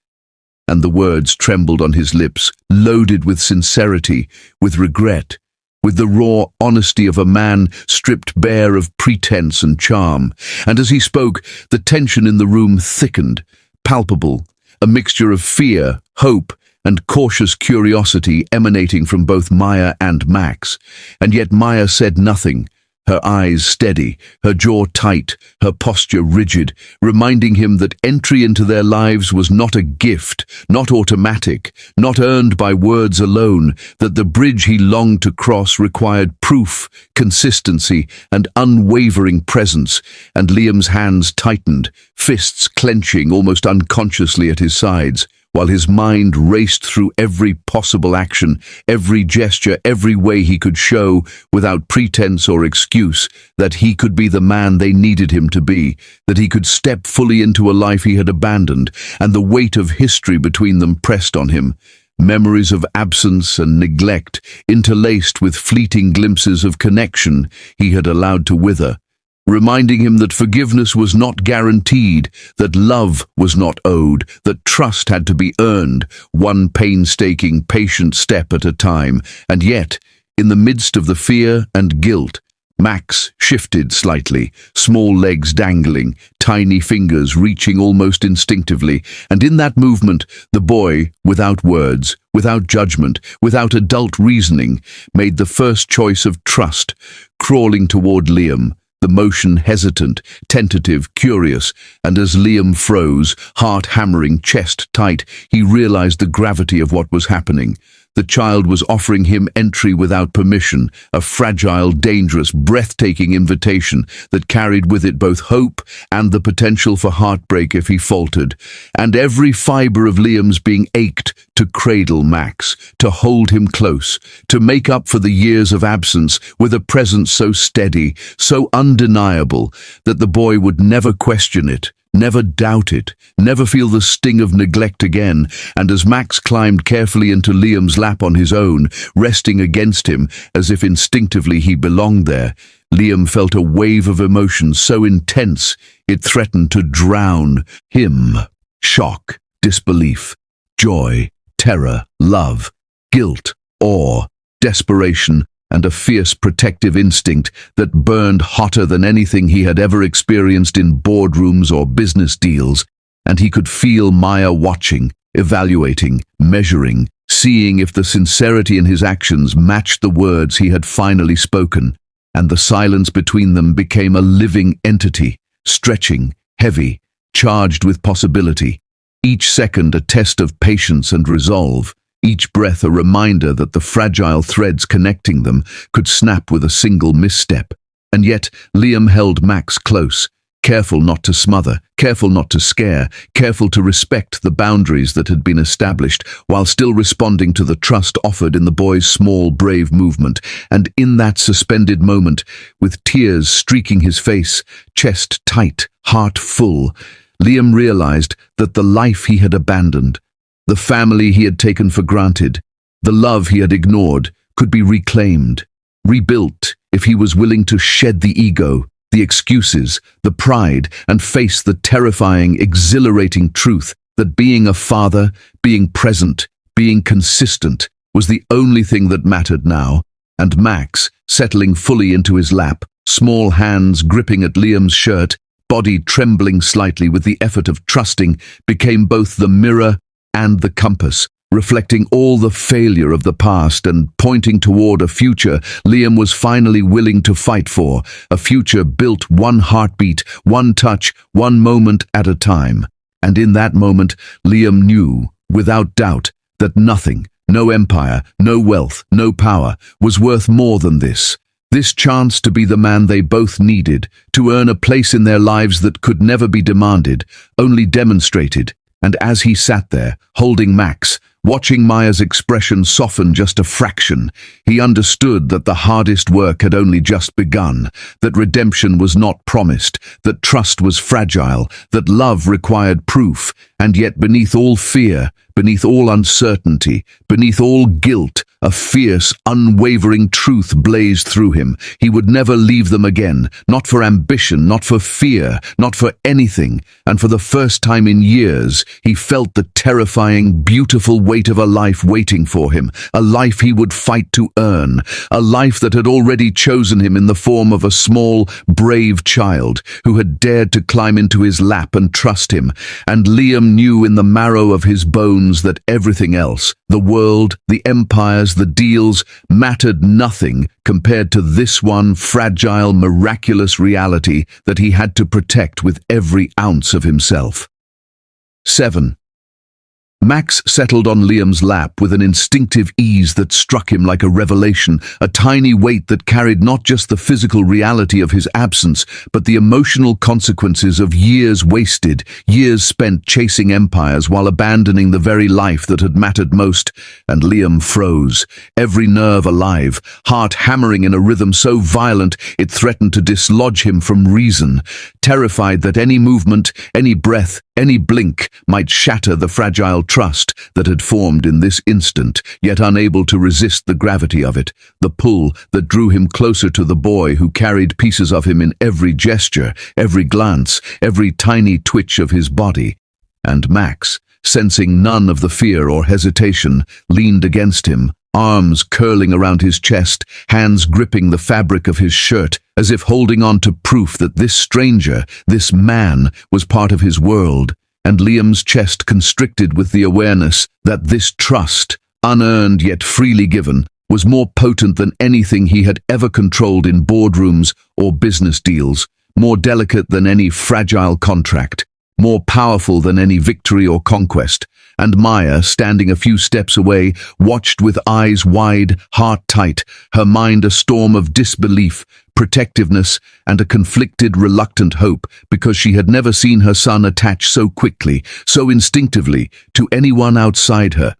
And the words trembled on his lips, loaded with sincerity, with regret, with the raw honesty of a man stripped bare of pretense and charm. And as he spoke, the tension in the room thickened, palpable, a mixture of fear, hope, and cautious curiosity emanating from both Maya and Max. And yet Maya said nothing, her eyes steady, her jaw tight, her posture rigid, reminding him that entry into their lives was not a gift, not automatic, not earned by words alone, that the bridge he longed to cross required proof, consistency, and unwavering presence. And Liam's hands tightened, fists clenching almost unconsciously at his sides, while his mind raced through every possible action, every gesture, every way he could show, without pretense or excuse, that he could be the man they needed him to be, that he could step fully into a life he had abandoned, and the weight of history between them pressed on him. Memories of absence and neglect, interlaced with fleeting glimpses of connection he had allowed to wither, reminding him that forgiveness was not guaranteed, that love was not owed, that trust had to be earned, one painstaking, patient step at a time. And yet, in the midst of the fear and guilt, Max shifted slightly, small legs dangling, tiny fingers reaching almost instinctively, and in that movement, the boy, without words, without judgment, without adult reasoning, made the first choice of trust, crawling toward Liam, the motion hesitant, tentative, curious, and as Liam froze, heart hammering, chest tight, he realized the gravity of what was happening. The child was offering him entry without permission, a fragile, dangerous, breathtaking invitation that carried with it both hope and the potential for heartbreak if he faltered. And every fiber of Liam's being ached to cradle Max, to hold him close, to make up for the years of absence with a presence so steady, so undeniable, that the boy would never question it, never doubt it, never feel the sting of neglect again. And as Max climbed carefully into Liam's lap on his own, resting against him as if instinctively he belonged there, Liam felt a wave of emotion so intense it threatened to drown him. Shock, disbelief, joy, terror, love, guilt, awe, desperation, and a fierce protective instinct that burned hotter than anything he had ever experienced in boardrooms or business deals. And he could feel Maya watching, evaluating, measuring, seeing if the sincerity in his actions matched the words he had finally spoken. And the silence between them became a living entity, stretching, heavy, charged with possibility. Each second a test of patience and resolve. Each breath a reminder that the fragile threads connecting them could snap with a single misstep. And yet Liam held Max close, careful not to smother, careful not to scare, careful to respect the boundaries that had been established, while still responding to the trust offered in the boy's small, brave movement. And in that suspended moment, with tears streaking his face, chest tight, heart full, Liam realized that the life he had abandoned, the family he had taken for granted, the love he had ignored, could be reclaimed, rebuilt, if he was willing to shed the ego, the excuses, the pride, and face the terrifying, exhilarating truth that being a father, being present, being consistent, was the only thing that mattered now. And Max, settling fully into his lap, small hands gripping at Liam's shirt, body trembling slightly with the effort of trusting, became both the mirror and the compass, reflecting all the failure of the past and pointing toward a future Liam was finally willing to fight for, a future built one heartbeat, one touch, one moment at a time. And in that moment, Liam knew, without doubt, that nothing, no empire, no wealth, no power, was worth more than this. This chance to be the man they both needed, to earn a place in their lives that could never be demanded, only demonstrated. And as he sat there, holding Max, watching Maya's expression soften just a fraction, he understood that the hardest work had only just begun, that redemption was not promised, that trust was fragile, that love required proof, and yet beneath all fear, beneath all uncertainty, beneath all guilt, a fierce, unwavering truth blazed through him. He would never leave them again, not for ambition, not for fear, not for anything. And for the first time in years, he felt the terrifying, beautiful weight of a life waiting for him, a life he would fight to earn, a life that had already chosen him in the form of a small, brave child who had dared to climb into his lap and trust him. And Liam knew in the marrow of his bones that everything else, the world, the empires, the deals, mattered nothing compared to this one fragile, miraculous reality that he had to protect with every ounce of himself. 7. Max settled on Liam's lap with an instinctive ease that struck him like a revelation, a tiny weight that carried not just the physical reality of his absence, but the emotional consequences of years wasted, years spent chasing empires while abandoning the very life that had mattered most. And Liam froze, every nerve alive, heart hammering in a rhythm so violent it threatened to dislodge him from reason, terrified that any movement, any breath, any blink might shatter the fragile trust that had formed in this instant, yet unable to resist the gravity of it, the pull that drew him closer to the boy who carried pieces of him in every gesture, every glance, every tiny twitch of his body. And Max, sensing none of the fear or hesitation, leaned against him, arms curling around his chest, hands gripping the fabric of his shirt, as if holding on to proof that this stranger, this man, was part of his world. And Liam's chest constricted with the awareness that this trust, unearned yet freely given, was more potent than anything he had ever controlled in boardrooms or business deals, more delicate than any fragile contract, more powerful than any victory or conquest. And Maya, standing a few steps away, watched with eyes wide, heart tight, her mind a storm of disbelief, protectiveness, and a conflicted, reluctant hope, because she had never seen her son attach so quickly, so instinctively, to anyone outside her.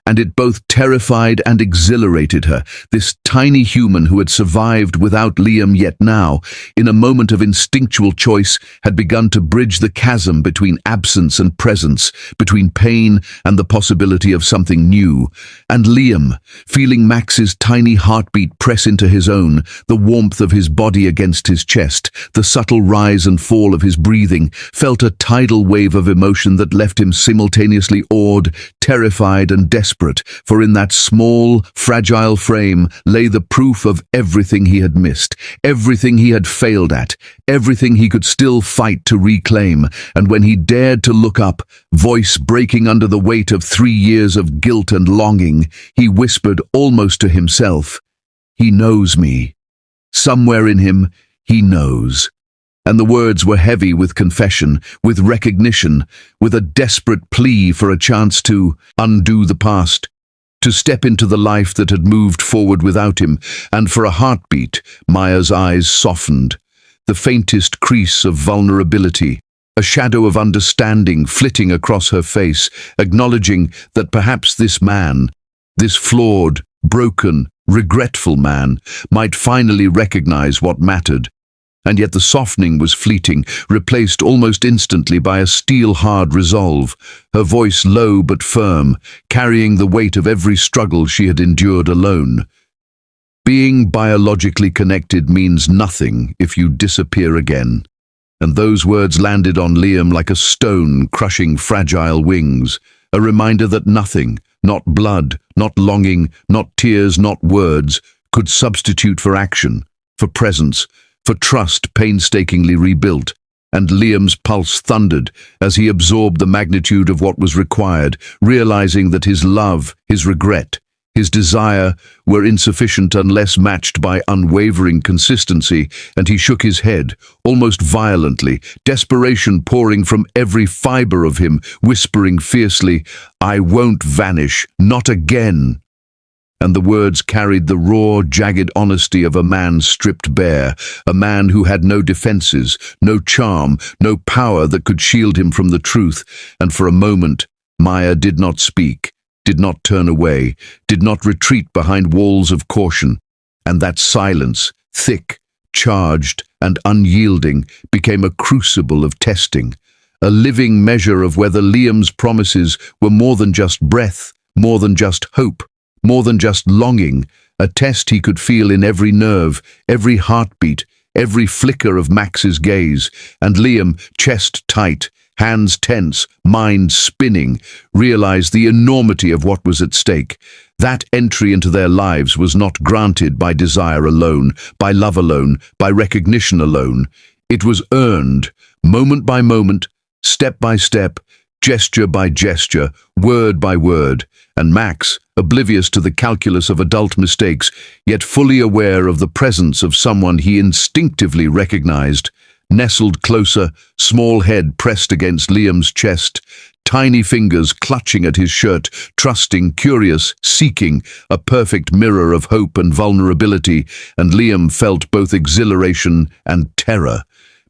And it both terrified and exhilarated her, this tiny human who had survived without Liam, yet now, in a moment of instinctual choice, had begun to bridge the chasm between absence and presence, between pain and the possibility of something new. And Liam, feeling Max's tiny heartbeat press into his own, the warmth of his body against his chest, the subtle rise and fall of his breathing, felt a tidal wave of emotion that left him simultaneously awed, terrified, and desperate. For in that small, fragile frame lay the proof of everything he had missed, everything he had failed at, everything he could still fight to reclaim. And when he dared to look up, voice breaking under the weight of 3 years of guilt and longing, he whispered almost to himself, "He knows me. Somewhere in him, he knows." And the words were heavy with confession, with recognition, with a desperate plea for a chance to undo the past, to step into the life that had moved forward without him. And for a heartbeat, Maya's eyes softened. the faintest crease of vulnerability, a shadow of understanding flitting across her face, acknowledging that perhaps this man, this flawed, broken, regretful man, might finally recognize what mattered. And yet the softening was fleeting, replaced almost instantly by a steel-hard resolve, her voice low but firm, carrying the weight of every struggle she had endured alone. Being biologically connected means nothing if you disappear again. And those words landed on Liam like a stone crushing fragile wings, a reminder that nothing, not blood, not longing, not tears, not words, could substitute for action, for presence, for trust painstakingly rebuilt. And Liam's pulse thundered as he absorbed the magnitude of what was required, realizing that his love, his regret, his desire were insufficient unless matched by unwavering consistency, and he shook his head, almost violently, desperation pouring from every fiber of him, whispering fiercely, "I won't vanish, not again." And the words carried the raw, jagged honesty of a man stripped bare, a man who had no defenses, no charm, no power that could shield him from the truth. And for a moment, Maya did not speak, did not turn away, did not retreat behind walls of caution. And that silence, thick, charged, and unyielding, became a crucible of testing, a living measure of whether Liam's promises were more than just breath, more than just hope, more than just longing, a test he could feel in every nerve, every heartbeat, every flicker of Max's gaze. And Liam, chest tight, hands tense, mind spinning, realized the enormity of what was at stake. That entry into their lives was not granted by desire alone, by love alone, by recognition alone. It was earned, moment by moment, step by step, gesture by gesture, word by word. And Max, oblivious to the calculus of adult mistakes, yet fully aware of the presence of someone he instinctively recognized, nestled closer, small head pressed against Liam's chest, tiny fingers clutching at his shirt, trusting, curious, seeking, a perfect mirror of hope and vulnerability. And Liam felt both exhilaration and terror,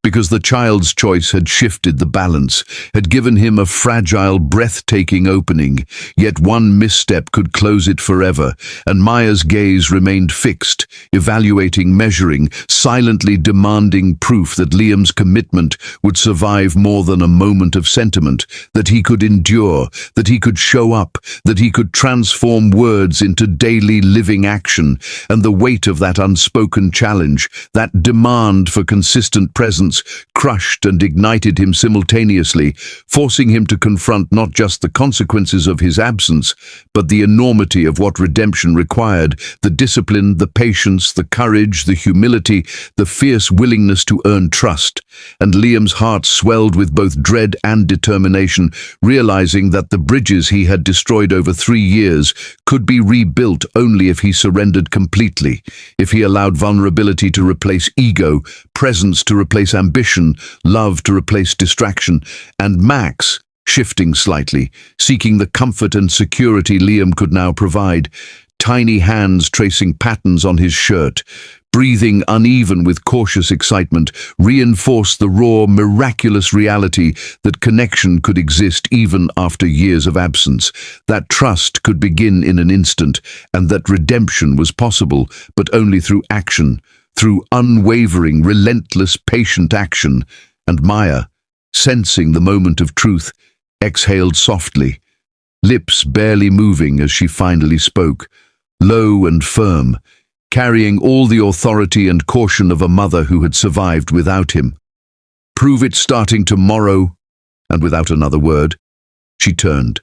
because the child's choice had shifted the balance, had given him a fragile, breathtaking opening, yet one misstep could close it forever, and Maya's gaze remained fixed, evaluating, measuring, silently demanding proof that Liam's commitment would survive more than a moment of sentiment, that he could endure, that he could show up, that he could transform words into daily living action. And the weight of that unspoken challenge, that demand for consistent presence, crushed and ignited him simultaneously, forcing him to confront not just the consequences of his absence, but the enormity of what redemption required, the discipline, the patience, the courage, the humility, the fierce willingness to earn trust. And Liam's heart swelled with both dread and determination, realizing that the bridges he had destroyed over 3 years could be rebuilt only if he surrendered completely, if he allowed vulnerability to replace ego, presence to replace ambition, love to replace distraction. And Max, shifting slightly, seeking the comfort and security Liam could now provide, tiny hands tracing patterns on his shirt, breathing uneven with cautious excitement, reinforced the raw, miraculous reality that connection could exist even after years of absence, that trust could begin in an instant, and that redemption was possible, but only through action, through unwavering, relentless, patient action. And Maya, sensing the moment of truth, exhaled softly, lips barely moving as she finally spoke, low and firm, carrying all the authority and caution of a mother who had survived without him. "Prove it starting tomorrow." And without another word, she turned,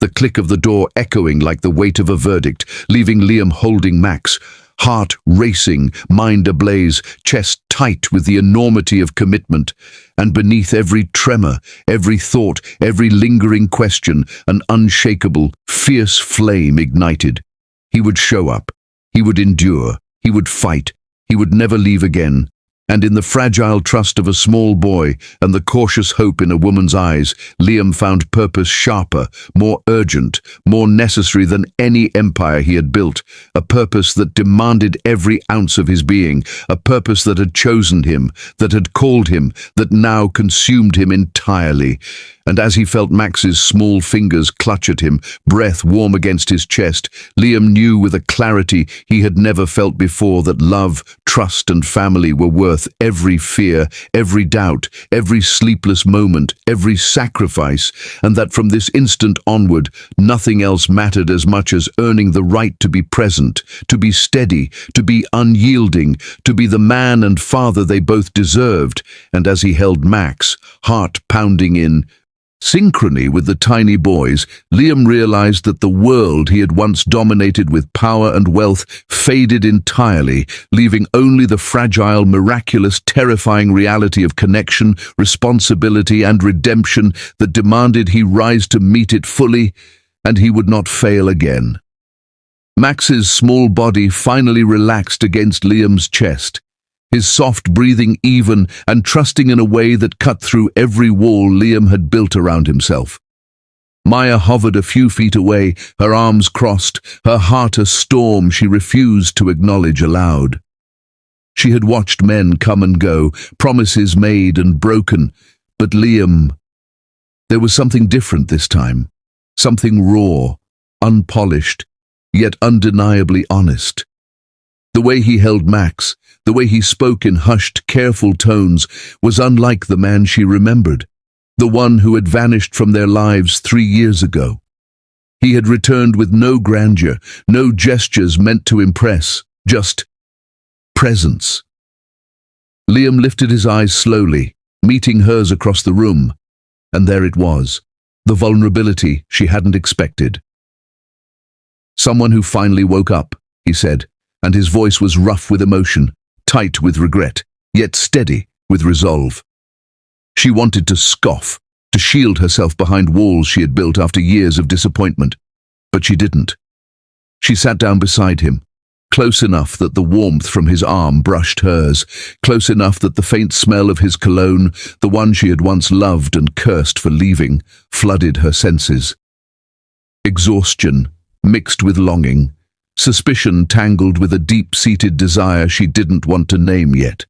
the click of the door echoing like the weight of a verdict, leaving Liam holding Max, heart racing, mind ablaze, chest tight with the enormity of commitment. And beneath every tremor, every thought, every lingering question, an unshakable, fierce flame ignited. He would show up. He would endure. He would fight. He would never leave again. And in the fragile trust of a small boy and the cautious hope in a woman's eyes, Liam found purpose sharper, more urgent, more necessary than any empire he had built, a purpose that demanded every ounce of his being, a purpose that had chosen him, that had called him, that now consumed him entirely. And as he felt Max's small fingers clutch at him, breath warm against his chest, Liam knew with a clarity he had never felt before that love, trust and family were worth every fear, every doubt, every sleepless moment, every sacrifice, and that from this instant onward, nothing else mattered as much as earning the right to be present, to be steady, to be unyielding, to be the man and father they both deserved. And as he held Max, heart pounding in synchrony with the tiny boys, Liam realized that the world he had once dominated with power and wealth faded entirely, leaving only the fragile, miraculous, terrifying reality of connection, responsibility and redemption that demanded he rise to meet it fully, and he would not fail again. Max's small body finally relaxed against Liam's chest, his soft breathing even and trusting in a way that cut through every wall Liam had built around himself. Maya hovered a few feet away, her arms crossed, her heart a storm she refused to acknowledge aloud. She had watched men come and go, promises made and broken, but Liam, there was something different this time, something raw, unpolished, yet undeniably honest. The way he held Max, the way he spoke in hushed, careful tones, was unlike the man she remembered, the one who had vanished from their lives 3 years ago. He had returned with no grandeur, no gestures meant to impress, just presence. Liam lifted his eyes slowly, meeting hers across the room, and there it was, the vulnerability she hadn't expected. "Someone who finally woke up," he said, and his voice was rough with emotion, tight with regret, yet steady with resolve. She wanted to scoff, to shield herself behind walls she had built after years of disappointment, but she didn't. She sat down beside him, close enough that the warmth from his arm brushed hers, close enough that the faint smell of his cologne, the one she had once loved and cursed for leaving, flooded her senses. Exhaustion, mixed with longing, suspicion tangled with a deep-seated desire she didn't want to name yet.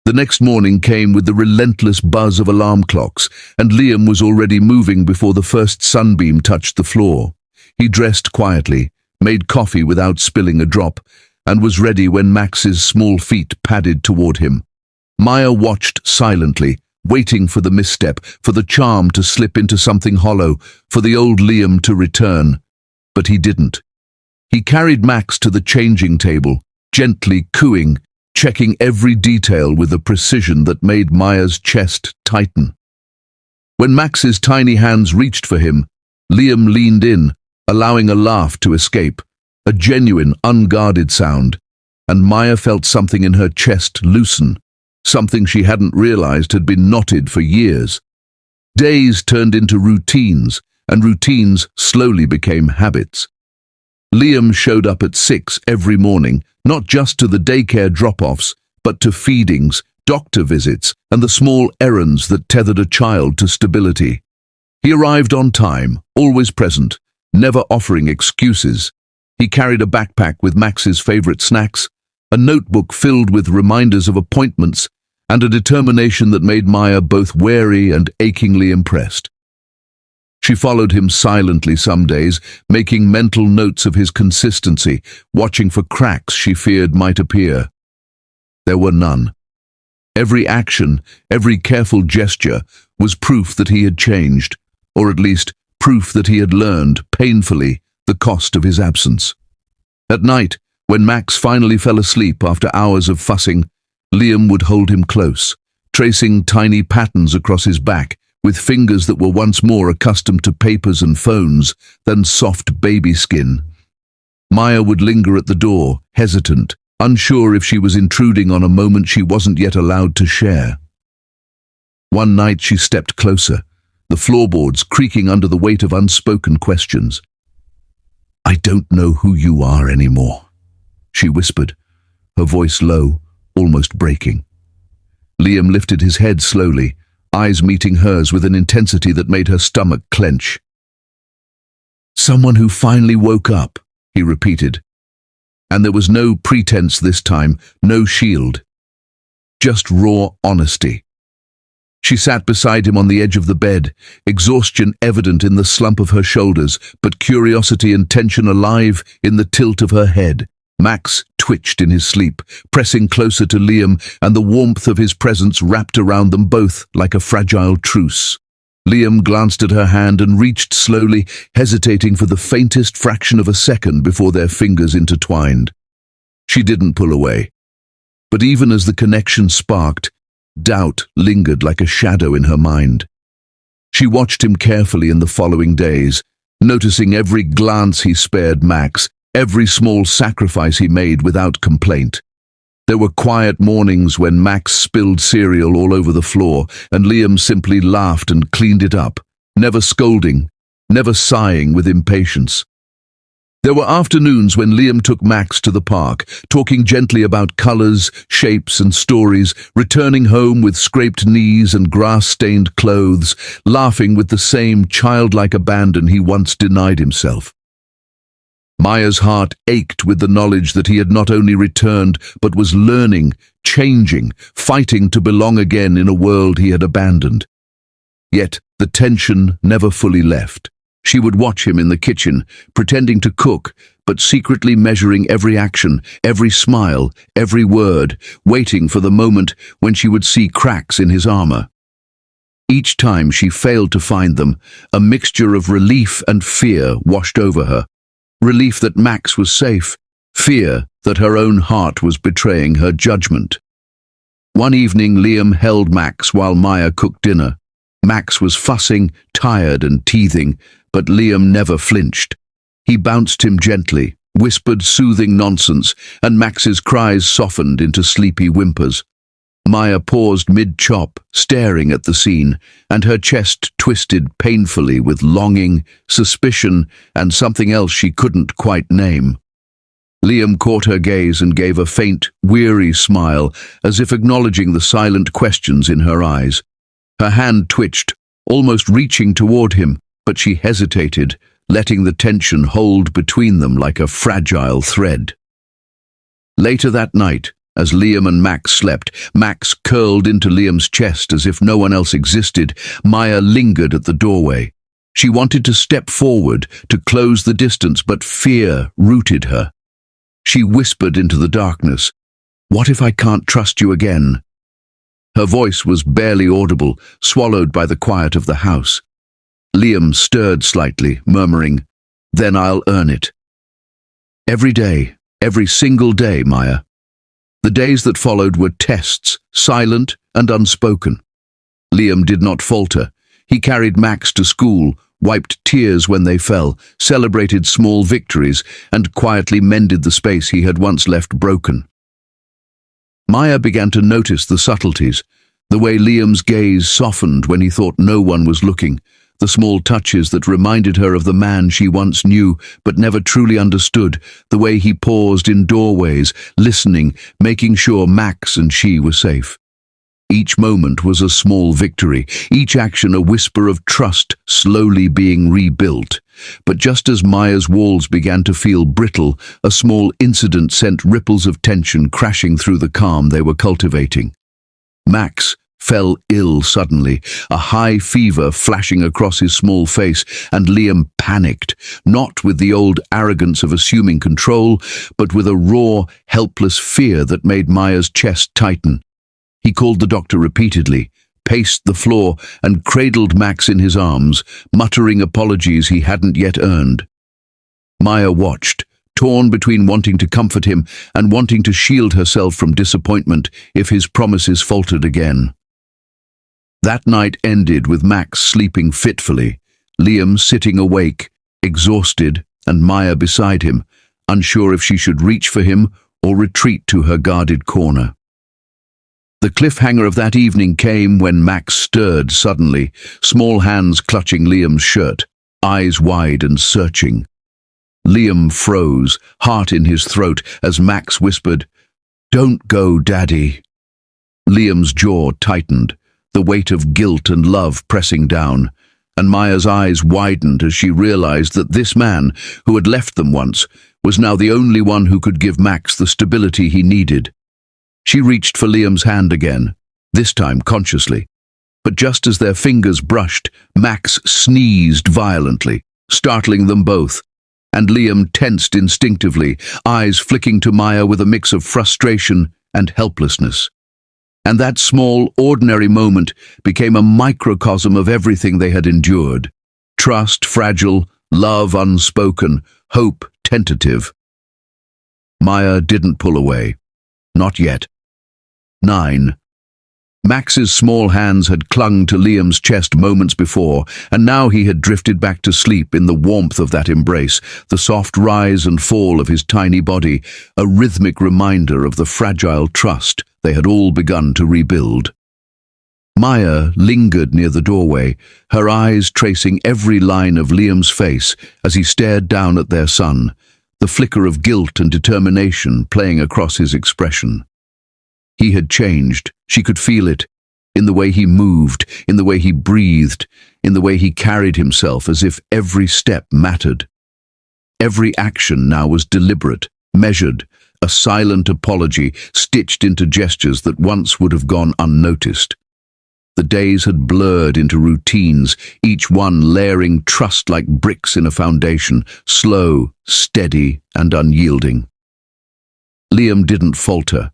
The next morning came with the relentless buzz of alarm clocks, and Liam was already moving before the first sunbeam touched the floor. He dressed quietly, made coffee without spilling a drop, and was ready when Max's small feet padded toward him. Maya watched silently, waiting for the misstep, for the charm to slip into something hollow, for the old Liam to return. But he didn't. He carried Max to the changing table, gently cooing, checking every detail with a precision that made Maya's chest tighten. When Max's tiny hands reached for him, Liam leaned in, allowing a laugh to escape, a genuine, unguarded sound, and Maya felt something in her chest loosen, something she hadn't realized had been knotted for years. Days turned into routines, and routines slowly became habits. Liam showed up at 6 every morning, not just to the daycare drop-offs, but to feedings, doctor visits, and the small errands that tethered a child to stability. He arrived on time, always present, never offering excuses. He carried a backpack with Max's favorite snacks, a notebook filled with reminders of appointments, and a determination that made Maya both wary and achingly impressed. She followed him silently some days, making mental notes of his consistency, watching for cracks she feared might appear. There were none. Every action, every careful gesture, was proof that he had changed, or at least proof that he had learned, painfully, the cost of his absence. At night, when Max finally fell asleep after hours of fussing, Liam would hold him close, tracing tiny patterns across his back, with fingers that were once more accustomed to papers and phones than soft baby skin. Maya would linger at the door, hesitant, unsure if she was intruding on a moment she wasn't yet allowed to share. One night she stepped closer, the floorboards creaking under the weight of unspoken questions. "I don't know who you are anymore," she whispered, her voice low, almost breaking. Liam lifted his head slowly, eyes meeting hers with an intensity that made her stomach clench. "Someone who finally woke up," he repeated. And there was no pretense this time, no shield. Just raw honesty. She sat beside him on the edge of the bed, exhaustion evident in the slump of her shoulders, but curiosity and tension alive in the tilt of her head. Max twitched in his sleep, pressing closer to Liam, and the warmth of his presence wrapped around them both like a fragile truce. Liam glanced at her hand and reached slowly, hesitating for the faintest fraction of a second before their fingers intertwined. She didn't pull away. But even as the connection sparked, doubt lingered like a shadow in her mind. She watched him carefully in the following days, noticing every glance he spared Max, every small sacrifice he made without complaint. There were quiet mornings when Max spilled cereal all over the floor, and Liam simply laughed and cleaned it up, never scolding, never sighing with impatience. There were afternoons when Liam took Max to the park, talking gently about colors, shapes, and stories, returning home with scraped knees and grass-stained clothes, laughing with the same childlike abandon he once denied himself. Maya's heart ached with the knowledge that he had not only returned, but was learning, changing, fighting to belong again in a world he had abandoned. Yet the tension never fully left. She would watch him in the kitchen, pretending to cook, but secretly measuring every action, every smile, every word, waiting for the moment when she would see cracks in his armor. Each time she failed to find them, a mixture of relief and fear washed over her. Relief that Max was safe, fear that her own heart was betraying her judgment. One evening, Liam held Max while Maya cooked dinner. Max was fussing, tired and teething, but Liam never flinched. He bounced him gently, whispered soothing nonsense, and Max's cries softened into sleepy whimpers. Maya paused mid-chop, staring at the scene, and her chest twisted painfully with longing, suspicion, and something else she couldn't quite name. Liam caught her gaze and gave a faint, weary smile, as if acknowledging the silent questions in her eyes. Her hand twitched, almost reaching toward him, but she hesitated, letting the tension hold between them like a fragile thread. Later that night, as Liam and Max slept, Max curled into Liam's chest as if no one else existed. Maya lingered at the doorway. She wanted to step forward, to close the distance, but fear rooted her. She whispered into the darkness, "What if I can't trust you again?" Her voice was barely audible, swallowed by the quiet of the house. Liam stirred slightly, murmuring, "Then I'll earn it." Every day, every single day, Maya. The days that followed were tests, silent and unspoken. Liam did not falter. He carried Max to school, wiped tears when they fell, celebrated small victories, and quietly mended the space he had once left broken. Maya began to notice the subtleties, the way Liam's gaze softened when he thought no one was looking, the small touches that reminded her of the man she once knew but never truly understood, the way he paused in doorways, listening, making sure Max and she were safe. Each moment was a small victory, each action a whisper of trust slowly being rebuilt. But just as Maya's walls began to feel brittle, a small incident sent ripples of tension crashing through the calm they were cultivating. Max fell ill suddenly, a high fever flashing across his small face, and Liam panicked, not with the old arrogance of assuming control, but with a raw, helpless fear that made Maya's chest tighten. He called the doctor repeatedly, paced the floor, and cradled Max in his arms, muttering apologies he hadn't yet earned. Maya watched, torn between wanting to comfort him and wanting to shield herself from disappointment if his promises faltered again. That night ended with Max sleeping fitfully, Liam sitting awake, exhausted, and Maya beside him, unsure if she should reach for him or retreat to her guarded corner. The cliffhanger of that evening came when Max stirred suddenly, small hands clutching Liam's shirt, eyes wide and searching. Liam froze, heart in his throat, as Max whispered, "Don't go, Daddy." Liam's jaw tightened, the weight of guilt and love pressing down, and Maya's eyes widened as she realized that this man, who had left them once, was now the only one who could give Max the stability he needed. She reached for Liam's hand again, this time consciously. But just as their fingers brushed, Max sneezed violently, startling them both, and Liam tensed instinctively, eyes flicking to Maya with a mix of frustration and helplessness. And that small, ordinary moment became a microcosm of everything they had endured. Trust fragile, love unspoken, hope tentative. Maya didn't pull away. Not yet. 9. Max's small hands had clung to Liam's chest moments before, and now he had drifted back to sleep in the warmth of that embrace, the soft rise and fall of his tiny body, a rhythmic reminder of the fragile trust they had all begun to rebuild. Maya lingered near the doorway, her eyes tracing every line of Liam's face as he stared down at their son, the flicker of guilt and determination playing across his expression. He had changed, she could feel it, in the way he moved, in the way he breathed, in the way he carried himself as if every step mattered. Every action now was deliberate, measured, a silent apology stitched into gestures that once would have gone unnoticed. The days had blurred into routines, each one layering trust like bricks in a foundation, slow, steady, and unyielding. Liam didn't falter.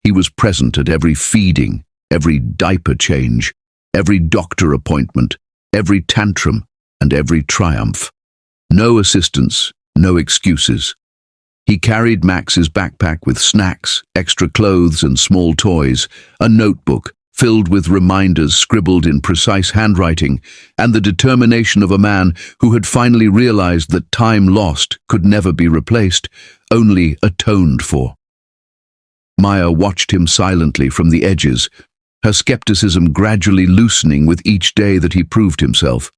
He was present at every feeding, every diaper change, every doctor appointment, every tantrum, and every triumph. No assistance, no excuses. He carried Max's backpack with snacks, extra clothes, and small toys, a notebook filled with reminders scribbled in precise handwriting, and the determination of a man who had finally realized that time lost could never be replaced, only atoned for. Maya watched him silently from the edges, her skepticism gradually loosening with each day that he proved himself.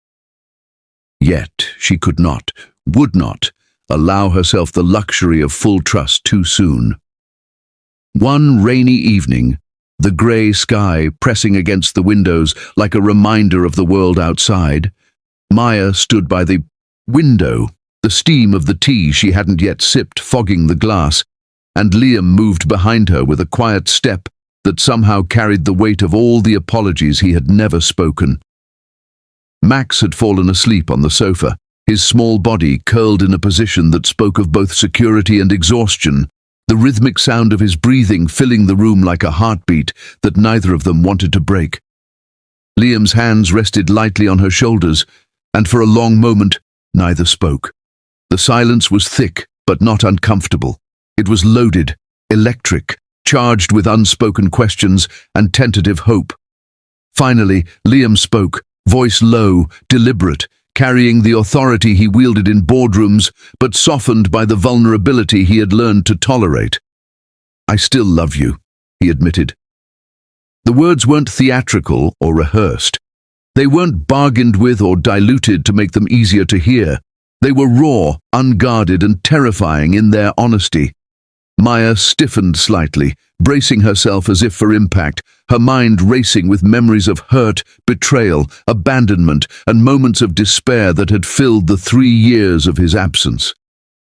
Yet she could not, would not, allow herself the luxury of full trust too soon. One rainy evening, the grey sky pressing against the windows like a reminder of the world outside, Maya stood by the window, the steam of the tea she hadn't yet sipped fogging the glass, and Liam moved behind her with a quiet step that somehow carried the weight of all the apologies he had never spoken. Max had fallen asleep on the sofa, his small body curled in a position that spoke of both security and exhaustion, the rhythmic sound of his breathing filling the room like a heartbeat that neither of them wanted to break. Liam's hands rested lightly on her shoulders, and for a long moment, neither spoke. The silence was thick, but not uncomfortable. It was loaded, electric, charged with unspoken questions and tentative hope. Finally, Liam spoke, voice low, deliberate, carrying the authority he wielded in boardrooms, but softened by the vulnerability he had learned to tolerate. "I still love you," he admitted. The words weren't theatrical or rehearsed. They weren't bargained with or diluted to make them easier to hear. They were raw, unguarded, and terrifying in their honesty. Maya stiffened slightly, bracing herself as if for impact, her mind racing with memories of hurt, betrayal, abandonment, and moments of despair that had filled the 3 years of his absence.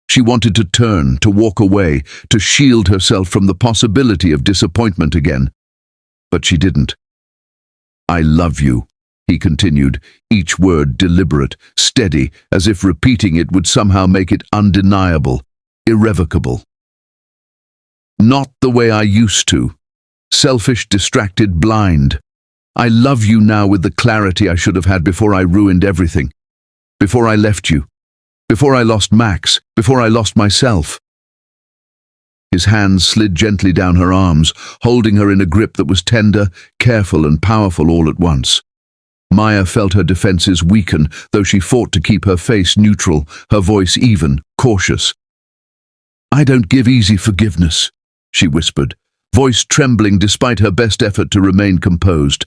She wanted to turn, to walk away, to shield herself from the possibility of disappointment again. But she didn't. "I love you," he continued, each word deliberate, steady, as if repeating it would somehow make it undeniable, irrevocable. "Not the way I used to. Selfish, distracted, blind. I love you now with the clarity I should have had before I ruined everything. Before I left you. Before I lost Max. Before I lost myself." His hands slid gently down her arms, holding her in a grip that was tender, careful, and powerful all at once. Maya felt her defenses weaken, though she fought to keep her face neutral, her voice even, cautious. "I don't give easy forgiveness," she whispered, voice trembling despite her best effort to remain composed.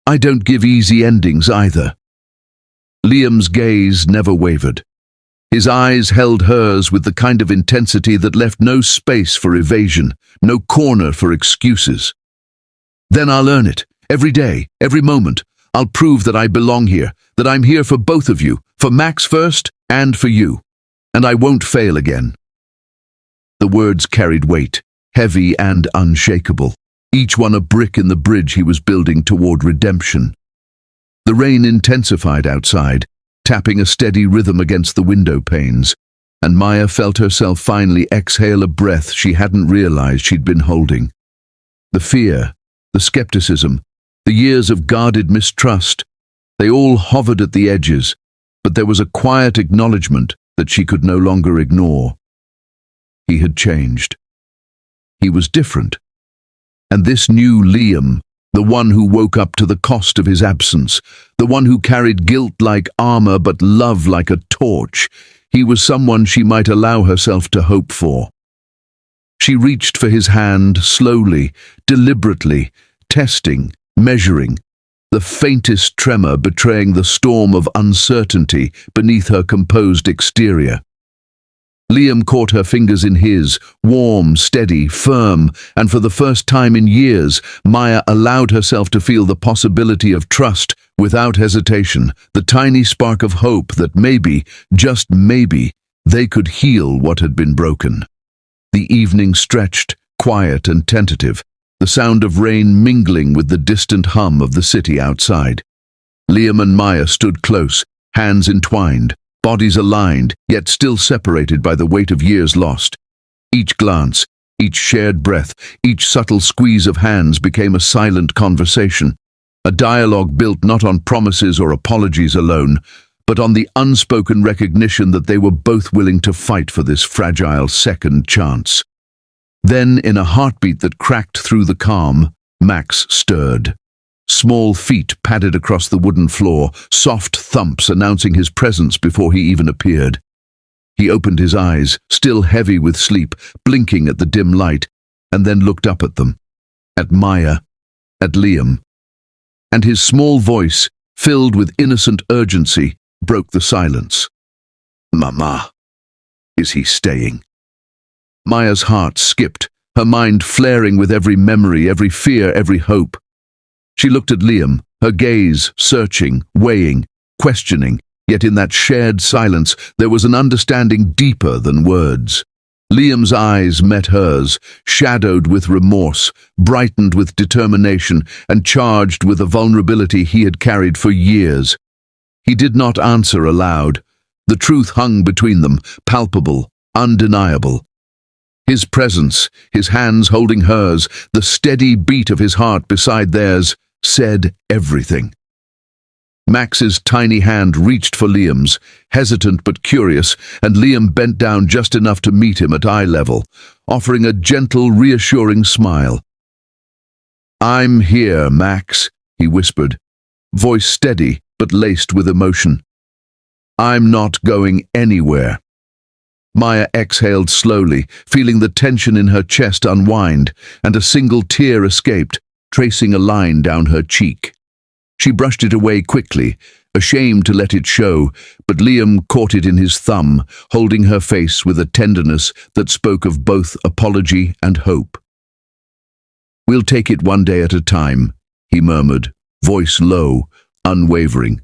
"I don't give easy endings either." Liam's gaze never wavered. His eyes held hers with the kind of intensity that left no space for evasion, no corner for excuses. Then I'll earn it. Every day, every moment. I'll prove that I belong here, that I'm here for both of you, for Max first and for you. And I won't fail again." The words carried weight, heavy and unshakable, each one a brick in the bridge he was building toward redemption. The rain intensified outside, tapping a steady rhythm against the window panes, and Maya felt herself finally exhale a breath she hadn't realized she'd been holding. The fear, the skepticism, the years of guarded mistrust, they all hovered at the edges, but there was a quiet acknowledgement that she could no longer ignore. He had changed. He was different. And this new Liam, the one who woke up to the cost of his absence, the one who carried guilt like armor but love like a torch, he was someone she might allow herself to hope for. She reached for his hand slowly, deliberately, testing, measuring, the faintest tremor betraying the storm of uncertainty beneath her composed exterior. Liam caught her fingers in his, warm, steady, firm, and for the first time in years, Maya allowed herself to feel the possibility of trust without hesitation, the tiny spark of hope that maybe, just maybe, they could heal what had been broken. The evening stretched, quiet and tentative, the sound of rain mingling with the distant hum of the city outside. Liam and Maya stood close, hands entwined, bodies aligned, yet still separated by the weight of years lost. Each glance, each shared breath, each subtle squeeze of hands became a silent conversation, a dialogue built not on promises or apologies alone, but on the unspoken recognition that they were both willing to fight for this fragile second chance. Then, in a heartbeat that cracked through the calm, Max stirred. Small feet padded across the wooden floor, soft thumps announcing his presence before he even appeared. He opened his eyes, still heavy with sleep, blinking at the dim light, and then looked up at them, at Maya, at Liam. And his small voice, filled with innocent urgency, broke the silence. "Mama, is he staying?" Maya's heart skipped, her mind flaring with every memory, every fear, every hope. She looked at Liam, her gaze searching, weighing, questioning, yet in that shared silence there was an understanding deeper than words. Liam's eyes met hers, shadowed with remorse, brightened with determination, and charged with a vulnerability he had carried for years. He did not answer aloud. The truth hung between them, palpable, undeniable. His presence, his hands holding hers, the steady beat of his heart beside theirs, said everything. Max's tiny hand reached for Liam's, hesitant but curious, and Liam bent down just enough to meet him at eye level, offering a gentle, reassuring smile. "I'm here, Max," he whispered, voice steady but laced with emotion. "I'm not going anywhere." Maya exhaled slowly, feeling the tension in her chest unwind, and a single tear escaped, tracing a line down her cheek. She brushed it away quickly, ashamed to let it show, but Liam caught it in his thumb, holding her face with a tenderness that spoke of both apology and hope. "We'll take it one day at a time," he murmured, voice low, unwavering.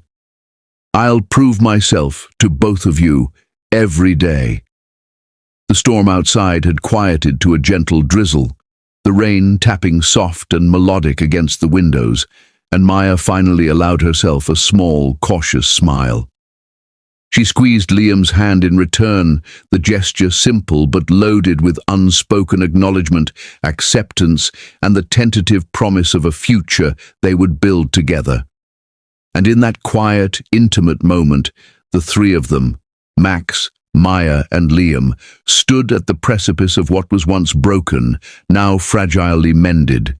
"I'll prove myself to both of you every day." The storm outside had quieted to a gentle drizzle, the rain tapping soft and melodic against the windows, and Maya finally allowed herself a small, cautious smile. She squeezed Liam's hand in return, the gesture simple but loaded with unspoken acknowledgement, acceptance, and the tentative promise of a future they would build together. And in that quiet, intimate moment, the three of them, Max, Maya and Liam, stood at the precipice of what was once broken, now fragilely mended.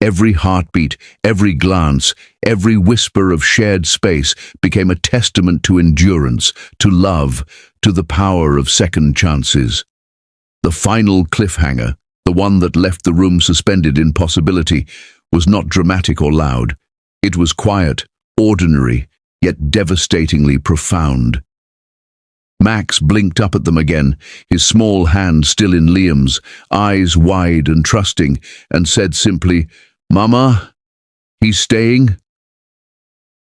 Every heartbeat, every glance, every whisper of shared space became a testament to endurance, to love, to the power of second chances. The final cliffhanger, the one that left the room suspended in possibility, was not dramatic or loud. It was quiet, ordinary, yet devastatingly profound. Max blinked up at them again, his small hand still in Liam's, eyes wide and trusting, and said simply, Mama, he's staying?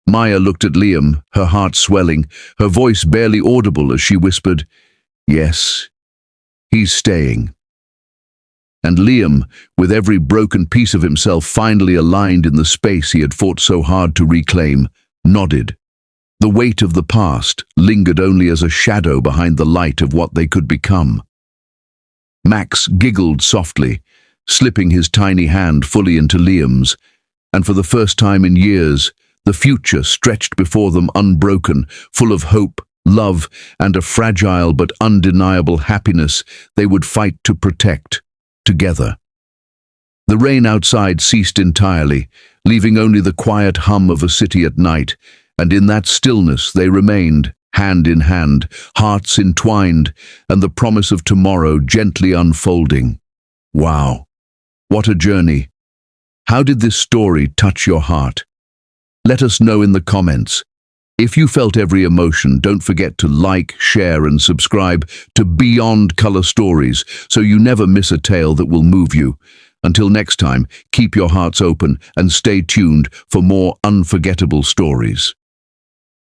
Maya looked at Liam, her heart swelling, her voice barely audible as she whispered, "Yes, he's staying." And Liam, with every broken piece of himself finally aligned in the space he had fought so hard to reclaim, nodded. The weight of the past lingered only as a shadow behind the light of what they could become. Max giggled softly, slipping his tiny hand fully into Liam's, and for the first time in years, the future stretched before them unbroken, full of hope, love, and a fragile but undeniable happiness they would fight to protect, together. The rain outside ceased entirely, leaving only the quiet hum of a city at night, and in that stillness they remained, hand in hand, hearts entwined, and the promise of tomorrow gently unfolding. Wow, what a journey! How did this story touch your heart? Let us know in the comments. If you felt every emotion, don't forget to like, share, and subscribe to Beyond Color Stories so you never miss a tale that will move you. Until next time, keep your hearts open and stay tuned for more unforgettable stories.